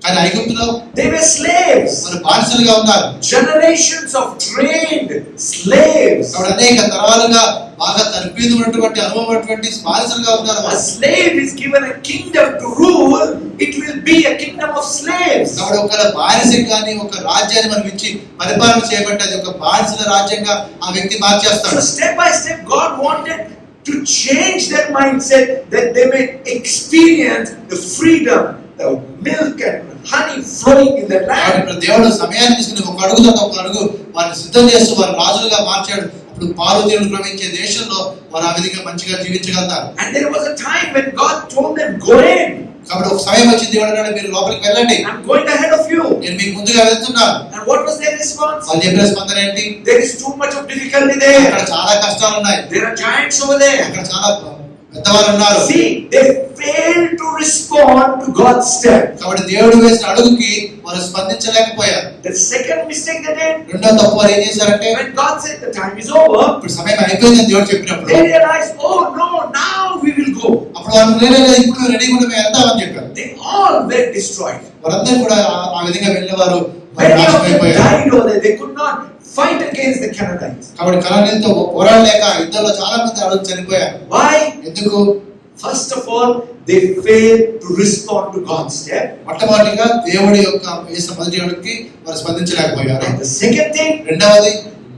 కానీ ఐగుప్తులో they were slaves. వారు బానిసలుగా ఉన్నారు. Generations of trained slaves. కాబట్టి అనేక తరాలుగా బాగా తర్ఫీదు ఉన్నటువంటి అనుభవం ఉన్నటువంటి బానిసలుగా ఉన్నారు. A slave is given a kingdom to rule, it will be a kingdom of slaves. కాబట్టి ఒక బానిసకి కానీ ఒక రాజ్యాన్ని మనం ఇచ్చి పరిపాలన చేయబట్టి అది ఒక బానిసల రాజ్యంగా ఆ వ్యక్తి మార్చేస్తాడు. So step by step God wanted to change their mindset that they may experience the freedom, the milk and honey flowing in the land. కాబట్టి దేవుడు సమయాన్ని తీసుకుని ఒక అడుగు తర్వాత ఒక అడుగు వారిని సిద్ధం చేస్తూ వారిని రాజులుగా మార్చాడు. అప్పుడు పాలు తేనెలు ప్రవహించే దేశంలో వారు ఆ విధంగా మంచిగా జీవించగలుగుతారు. And there was a time when God told them, go in. కాబట్టి ఒక సమయం వచ్చి దేవుడు అన్నాడు, మీరు లోపలికి వెళ్ళండి, I'm going ahead of you. నేను మీకు ముందుగా వెళ్తున్నాను. And what was their response? వాళ్ళు చెప్పిన స్పందన ఏంటి? There is too much of difficulty there. అక్కడ చాలా కష్టాలు ఉన్నాయి. There are giants over there. అక్కడ చాలా పెద్దవారు ఉన్నారు. See, they failed to respond to God's step. కాబట్టి దేవుడు వేసిన అడుగుకి వారు స్పందించలేకపోయారు. The second mistake they did, రెండో తప్పు వారు ఏం చేశారంటే, when God said the time is over, ఇప్పుడు సమయం అయిపోయిందని దేవుడు చెప్పినప్పుడు they realized, oh no, now we will go. అప్పుడు వారు లేదు ఇప్పుడు రెడీగా ఉండి మేము వెళ్తామని చెప్పారు. They all were destroyed. వారందరూ కూడా ఆ విధంగా వెళ్ళేవారు Many of నాశనం them అయిపోయారు. died over there. They could not fight against the Canaanites. కాబట్టి కనానీయులతో పోరాడలేక యుద్ధంలో చాలా మంది అడుగు చనిపోయారు. Why? ఎందుకు? First of all, they failed to respond to God's step. మొట్టమొదటిగా దేవుడి యొక్క వేసిన మొదటి అడుగుకి వారు స్పందించలేకపోయారు. And the second thing, రెండవది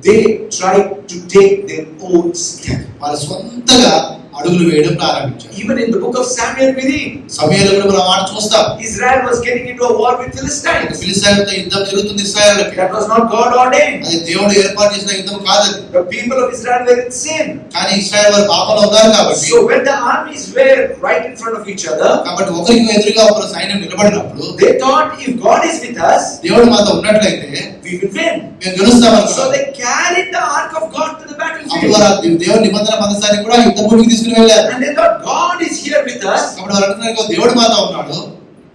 they tried to take their own step. వారు సొంతగా అడుగులు వేయడం ప్రారంభించారు. Even in the book of Samuel we read, సమూయేలులో మనం మాట చూస్తాం, Israel was getting into a war with Philistines. ఫిలిష్తీయులతో యుద్ధం జరుగుతుంది ఇశ్రాయేలుకి. That was not God ordained. అది దేవుడు ఏర్పాటు చేసిన యుద్ధం కాదు. The people of Israel were in sin. కానీ ఇశ్రాయేలు వారు పాపంలో ఉన్నారు కాబట్టి, So when the armies were right in front of each other, కాబట్టి ఒకరికి ఎదురుగా ఒకరు సైన్యం నిలబడినప్పుడు they thought if God is with us, దేవుడు మాతో ఉన్నట్లయితే we will win. మేము గెలుస్తాం So అనుకున్నారు. they carried the ark of God to the అప్పుడు battlefield. వారు దేవుడి నిబంధన మందసాన్ని కూడా యుద్ధ భూమికి తీసుకుని వెళ్ళారు. And they thought God is here with us. కాబట్టి వారు అంటున్నారు దేవుడు మాతో ఉన్నాడు.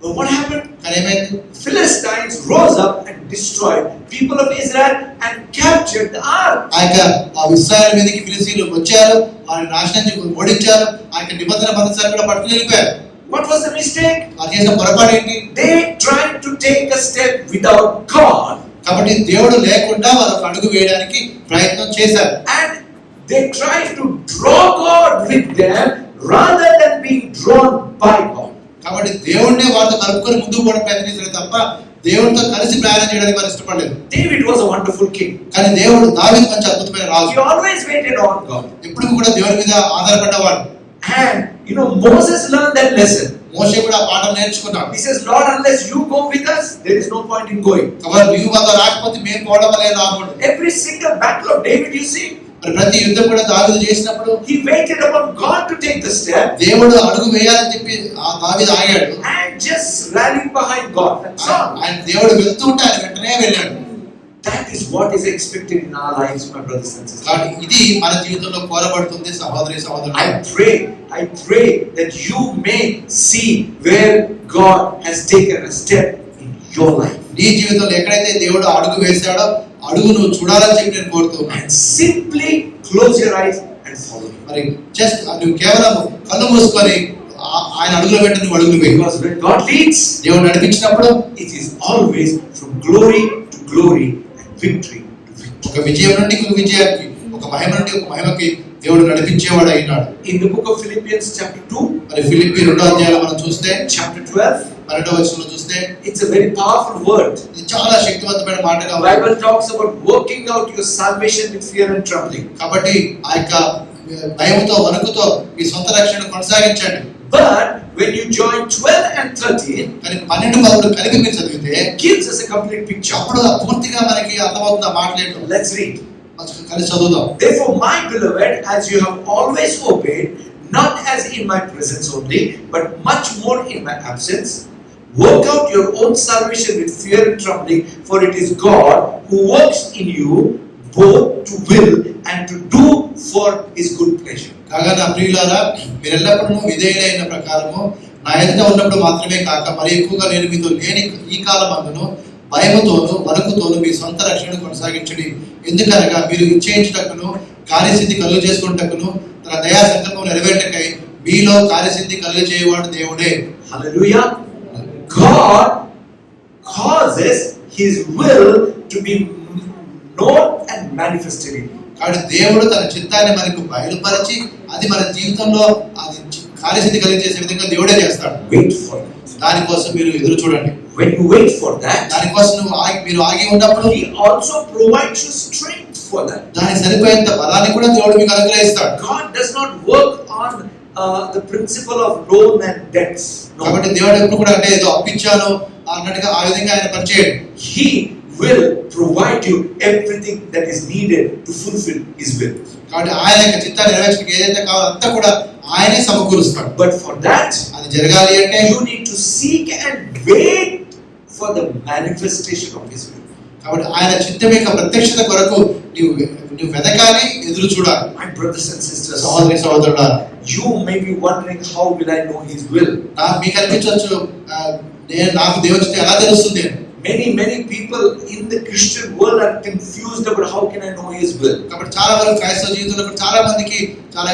But what happened? కానీ ఏమైంది? Philistines rose up and destroyed people of Israel and captured the ark. ఆ ఇశ్రాయేలు మీదకి ఫిలిష్తీయులు వచ్చారు, వారిని నాశనం చేసి ఓడించారు. ఆ నిబంధన మందసాన్ని కూడా పట్టుకుని వెళ్ళిపోయారు. What was the mistake? వారు చేసిన పొరపాటు ఏంటి? They tried to take a step without God. కాబట్టి దేవుడు లేకుండా వారు ఒక అడుగు వేయడానికి ప్రయత్నం చేశారు. And they tried to draw God with them rather than being drawn by God. కాబట్టి దేవుడినే వారితో కలుపుకొని ముందుకు పోవడం ప్రయత్నించారు తప్ప దేవుడితో కలిసి ప్రయాణం చేయడానికి వారు ఇష్టపడలేదు. David was a wonderful king. కానీ దేవుడు దావీదు మంచి అద్భుతమైన రాజు. He always waited on God. ఎప్పుడు కూడా దేవుడి మీద ఆధారపడ్డవాడు. And Moses learned that lesson. మోషే కూడా ఆ పాఠం నేర్చుకున్నాడు. He says, Lord, unless you go with us, there is no point in going. కాబట్టి నీవు మాతో రాకపోతే మేము పోవడం వల్ల లాభం. Every single battle of David, you see, మరి ప్రతి యుద్ధం కూడా దావీదు చేసినప్పుడు he waited upon God to take the step దేవుడు అడుగు వేయాలని చెప్పి ఆ దావీదు ఆగాడు. and just rallied behind God. That's all. ఆయన దేవుడు వెళ్తూ ఉంటే ఆయన వెంటనే వెళ్ళాడు. That is what is expected in our lives, my brothers and sisters. కానీ ఇది మన జీవితంలో కోరబడుతుంది సహోదరి సహోదరులు. I pray that you may see where God has taken a step in your life. నీ జీవితంలో ఎక్కడైతే దేవుడు అడుగు వేశాడో అడుగు నువ్వు చూడాలని చెప్పి నేను కోరుతున్నాను. And simply close your eyes and follow him. మరి జస్ట్ నువ్వు కేవలం కళ్ళు మూసుకొని ఆయన అడుగులో పెట్టి నువ్వు అడుగులు వేయి. Because when God leads, దేవుడు నడిపించినప్పుడు it is always from glory to glory and victory to victory. ఒక విజయం నుండి ఇంకొక విజయానికి, ఒక మహిమ నుండి ఒక మహిమకి దేవుడు నడిపించేవాడు అయినాడు. In the book of Philippians chapter 2, మరి ఫిలిప్పీ 2వ అధ్యాయంలో మనం చూస్తే chapter 12, 12వ వచనంలో చూస్తే it's a very powerful word. ఇది చాలా శక్తివంతమైన మాటగా The Bible talks about working out your salvation with fear and trembling. కాబట్టి ఆ యొక్క భయముతో వణుకుతో మీ సొంత రక్షణ కొనసాగించండి. But when you join 12 and 13, కానీ 12 పదవులు కలిపి మీరు చదివితే it gives us a complete picture. అప్పుడు పూర్తిగా మనకి అర్థమవుతుంది ఆ మాటలేంటో. Let's read. కలిసి చదువుదాం. Therefore, my beloved, as you have always obeyed, not as in my presence only, but much more in my absence, work out your own salvation with fear and trembling, for it is God who works in you both to will and to do for his good pleasure. కాగా నా ప్రియులారా, మీరు ఎల్లప్పుడూ విధేయులైన ప్రకారము నా ఎదుట ఉన్నప్పుడు మాత్రమే కాక మరి ఎక్కువగా నేను మీతో లేని ఈ కాలమందును భయముతోను వణుకుతోను మీ సొంత రక్షణను కొనసాగించండి. ఎందుకనగా మీరు ఇచ్చేయించుటకును కార్యసిద్ధి కలుగు చేసుకుంటకును తన దయా సంకల్పం నెరవేర్టకై మీలో కార్యసిద్ధి కలుగు చేయవాడు దేవుడే. Hallelujah. God causes his will to be known and manifested in you. కాబట్టి దేవుడు తన చిత్తాన్ని మనకు బయలుపరిచి అది మన జీవితంలో అది కార్యసిద్ధి కలిగి చేసే విధంగా దేవుడే చేస్తాడు. Wait for that. దానికోసం మీరు ఎదురు చూడండి. When you wait for that, దానికోసం మీరు ఆగి ఉన్నప్పుడు he also provides you strength for that. దానికి సరిపోయేంత బలాన్ని కూడా దేవుడు మీకు అనుగ్రహిస్తాడు. God does not work on the principle of loan and debts. No. కాబట్టి దేవుడు ఎప్పుడు కూడా అంటే ఏదో అప్పించాను అన్నట్టుగా ఆ విధంగా ఆయన పనిచేయడు. He will provide you everything that is needed to fulfill his will. కాబట్టి ఆయన యొక్క చిత్తాన్ని నెరవేర్చడానికి ఏదైతే కావాలో అంతా కూడా ఆయనే సమకూరుస్తాడు. But for that, అది జరగాలి అంటే you need to seek and wait for the manifestation of his will. కాబట్టి ఆయన చిత్తం యొక్క ప్రత్యక్షత కొరకు నీవు వెతకాలి, ఎదురు చూడాలి. My brothers and sisters, సహోదరులారా, you may be wondering, how will I know his will? మీకు అనిపించవచ్చు నాకు దేవుని చిత్తం ఎలా తెలుస్తుంది. Many people in the Christian world are confused about how can I know his will. కాబట్టి చాలా వరకు క్రైస్తవ జీవితంలో చాలా మందికి చాలా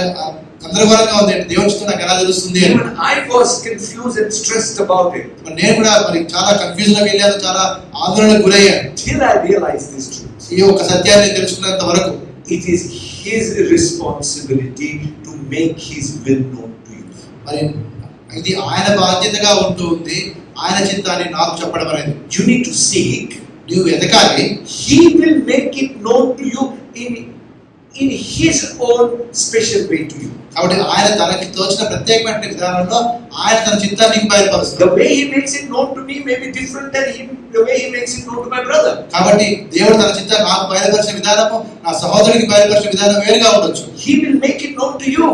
గందరగోళంగా ఉంది. దేవుని చిత్తం నాకు ఎలా తెలుస్తుంది. Even I was confused and stressed about it. నేను కూడా మరి చాలా కన్ఫ్యూజన్ లోకి వెళ్ళాను, చాలా ఆందోళనకు గురయ్యాను. Till I realized this truth. ఈ ఒక సత్యాన్ని తెలుసుకున్నంత వరకు It is his responsibility to make his will known to you. మరి ఇది ఆయన బాధ్యతగా ఉంటుంది, ఆయన చిత్తాన్ని నాకు చెప్పడం అనేది. You need to seek. నువ్వు ఎదగాలి. He will make it known to you in his own special way to you. కాబట్టి ఆయన తనకి తోచిన ప్రత్యేకమైన విధానంలో ఆయన తన చిత్తాన్ని బయలుపరుస్తాడు. The way he makes it known to me may be different than the way he makes it known to my brother. కాబట్టి దేవుడు తన చిత్తాన్ని నాకు బయలుపరిచే విధానము నా సహోదరునికి బయలుపరిచే విధానం వేరుగా ఉండొచ్చు. He will make it known to you.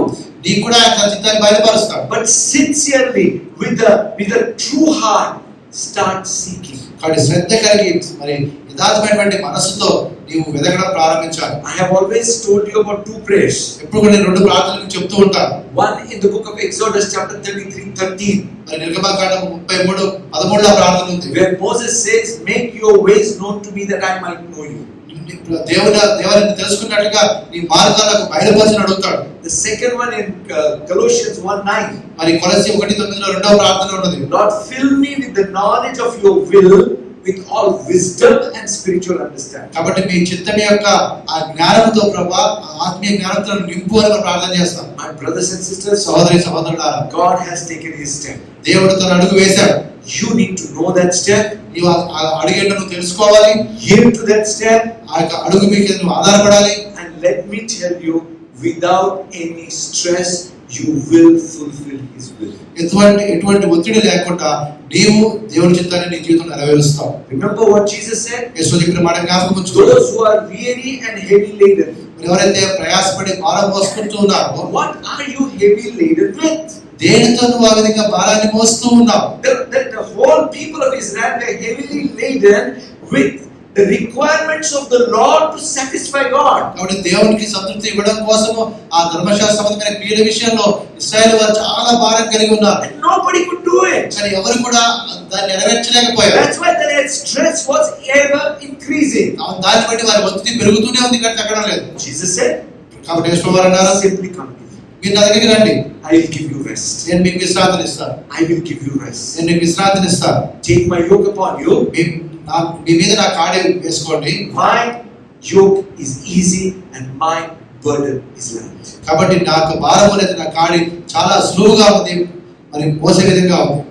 నీకు కూడా ఆయన తన చిత్తాన్ని బయలుపరుస్తాడు. But sincerely, with a true heart, start seeking. కాబట్టి శ్రద్ధ కలిగి మరి యథార్థమైనటువంటి మనసుతో నీవు వెతకడం ప్రారంభించాలి. I have always told you about two prayers. ఎప్పుడు కూడా నేను రెండు ప్రార్థనలు చెప్తూ ఉంటాను. One in the book of Exodus chapter 33:13. మరి నిర్గమకాండం 33:13 ప్రార్థన ఉంది. Where Moses says, "Make your ways known to me that I might know you." దేవుని తెలుసుకున్నట్లుగా నీ మార్గాలకు బయలుపరచని అడుగుతాడు. The second one in Colossians 1:9. మరి కొలస్సీ 1:9 రెండవ ప్రార్థన ఉన్నది. Lord, fill me with the knowledge of your will, with all wisdom and spiritual understanding. కాబట్టి మీ చిత్తం యొక్క ఆ జ్ఞానంతో ప్రభువా, ఆత్మీయ జ్ఞానంతో నింపు అని ప్రార్థన చేస్తాం. My brothers and sisters, సహోదరులారా, God has taken his step. దేవుడు తన అడుగు వేశాడు. You need to know that step. నీవు ఆ అడుగేంటో నువ్వు తెలుసుకోవాలి. Yield to that step. ఆ యొక్క అడుగు మీద నువ్వు ఆధారపడాలి. And let me tell you, without any stress, you will fulfill his will. ఎటువంటి ఒత్తిడి లేకుండా నీవు దేవుని చిత్తాన్ని నీ జీవితంలో నెరవేరుస్తావు. Remember what Jesus said? యేసు చెప్పిన మాట జ్ఞాపకం ఉంచుకో. Those who are weary and heavy laden. ఎవరైతే ప్రయాసపడి భారం మోసుకుంటూ ఉన్నారో, what are you heavy laden with? దేనితో నువ్వు ఆ విధంగా భారాన్ని మోస్తూ ఉన్నావు? The whole people of Israel were heavily laden with the requirements of the Lord to satisfy God. కాబట్టి దేవునికి సంతృప్తి ఇవ్వడం కోసము ఆ ధర్మశాస్త్ర సంబంధమైన క్రియల విషయంలో ఇశ్రాయేలు వారు చాలా భారం కలిగి ఉన్నారు. And nobody could do it. కానీ ఎవరు కూడా దాన్ని నెరవేర్చలేకపోయారు. That's why their stress was ever increasing. దాన్ని బట్టి వారి ఒత్తిడి పెరుగుతూనే ఉంది, కానీ తగ్గడం లేదు. Jesus said, కాబట్టి యేసువారు అన్నారు, simply come to me. మీరు నా దగ్గరికి రండి, I will give you rest. నేను మీకు విశ్రాంతిని ఇస్తాను. I will give you rest. నేను మీకు విశ్రాంతిని ఇస్తాను. Take my yoke upon you. మీ మీద నా కాడి వేసుకోండి. My yoke is easy and my burden is light. కాబట్టి నాకు భారం అనేది నా కాడి చాలా సులువుగా ఉంది, మరి మోసే విధంగా ఉంది.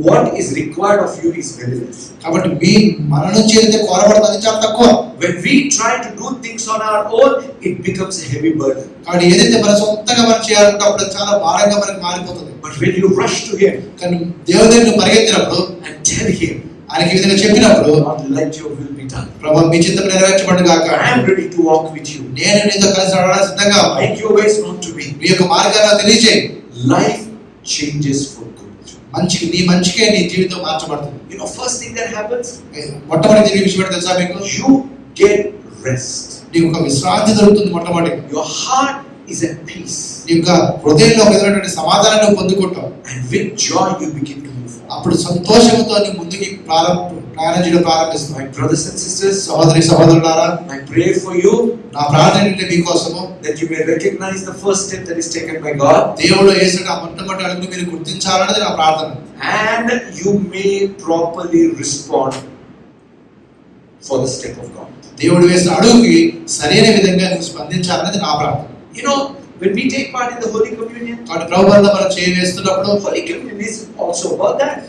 What is required of you is very less. కాబట్టి మన నుంచి ఏదైతే కోరబడుతుంది చాలా తక్కువ. When we try to do things on our own, it becomes a heavy burden. కాబట్టి ఏదైతే మన సొంతంగా మనం చేయాలంటే అప్పుడు చాలా భారంగా మనకు మారిపోతుంది. But when you rush to him కానీ దేవుని దగ్గరికి పరిగెత్తినప్పుడు and tell him, ఆయనకి ఈ విధంగా చెప్పినప్పుడు, Lord, let your will be done. ప్రభువా, మీ చిత్తం నెరవేర్చబడును గాక. I am ready to walk with you. నేను నీతో కలిసి నడవడానికి సిద్ధంగా ఉన్నాను. Make your ways known to me. మీ యొక్క మార్గాన్ని నాకు తెలియజేయి. Life changes for good. నీ మంచికే నీ జీవితం మార్చబడుతుంది. You know, first thing that happens, మొట్టమొదటి విషయం తెలుసా మీకు? you get rest. నీకు ఒక విశ్రాంతి దొరుకుతుంది. మొట్టమొదటి Your heart is at peace. నీ యొక్క హృదయంలో ఒక విధమైనటువంటి సమాధానం నువ్వు పొందుకుంటావు. And with joy you begin to move forward. అప్పుడు సంతోషంతో నువ్వు ముందుకి ప్రయాణం చేయడం ప్రారంభిస్తావు. My brothers and sisters, సహోదరులారా, I pray for you నా ప్రార్థన ఏంటంటే మీకోసము that you may recognize the first step that is taken by God, దేవుడు వేసిన ఆ మొట్టమొదటి అడుగును మీరు గుర్తించాలన్నది నా ప్రార్థన. and you may properly respond for the step of God. దేవుడు వేసిన అడుగుకి సరైన విధంగా నువ్వు స్పందించాలన్నది నా ప్రార్థన. You know, when we take part in the Holy Communion, కాబట్టి ప్రభువులో మనం వేస్తున్నప్పుడు Holy Communion is also about that.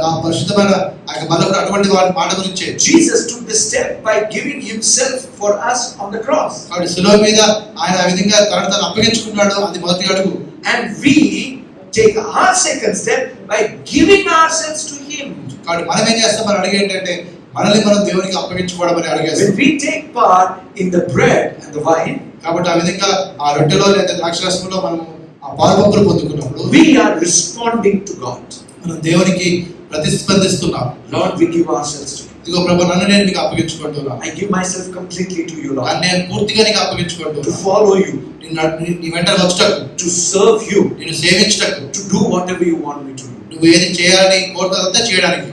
ఆ పరిశుద్ధమైన ఆ యొక్క బలమును అటువంటి వారి మాట గురించే. Jesus took the step by giving himself for us on the cross. కాబట్టి శిలువ మీద ఆయన ఆ విధంగా తనను అప్పగించుకున్నాడు. అది మొదటి అడుగు. And we take our second step by giving ourselves to him. కాబట్టి మనం ఏం చేస్తాం? మన అడుగు ఏంటంటే మనల్ని మనం దేవునికి అప్పగించుకోవడం అని అడిగేస్తాం. When we take part in the bread and the wine, కాబట్టి ఆ విధంగా ఆ రొట్టెలో లేదా ద్రాక్షరసంలో మనం ఆ పాలుపంపులు పొందుకున్నప్పుడు we are responding to God. మనం దేవునికి ప్రతిస్పందిస్తున్నాం. Lord, we give ourselves to you. ఇదిగో ప్రభు, నన్ను నేను మీకు అప్పగించుకుంటున్నాను. I give myself completely to you, Lord. నన్ను నేను పూర్తిగా నీకు To అప్పగించుకుంటున్నాను. follow you, నీ వెంట వచ్చటకు, to serve you, నేను సేవించటకు, to do whatever you want me to do. నువ్వు ఏది చేయాలని కోరుతానంతా చేయడానికి.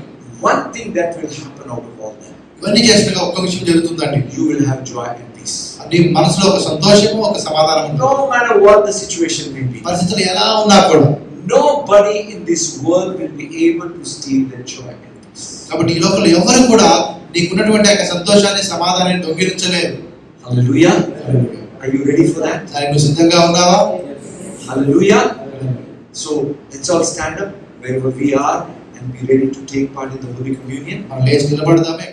One thing that will happen out of all that, ఇవన్నీ చేసినాక ఒక్క విషయం జరుగుతుందండి. you will have joy and peace. నీ మనసులో ఒక సంతోషము, ఒక సమాధానం ఉంటుంది. No matter what the situation may be, పరిస్థితులు ఎలా ఉన్నా కూడా. nobody in this world will be able to steal that joy and peace. కాబట్టి ఈ లోకంలో ఎవరు కూడా నీకున్నటువంటి ఆ సంతోషాన్ని, సమాధానాన్ని దొంగిలించలేరు. Hallelujah. Are you ready for that? దానికి నువ్వు సిద్ధంగా ఉన్నావా? Hallelujah. So let's all stand up wherever we are and be ready to take part in the Holy Communion. మనం లేచి నిలబడదామే.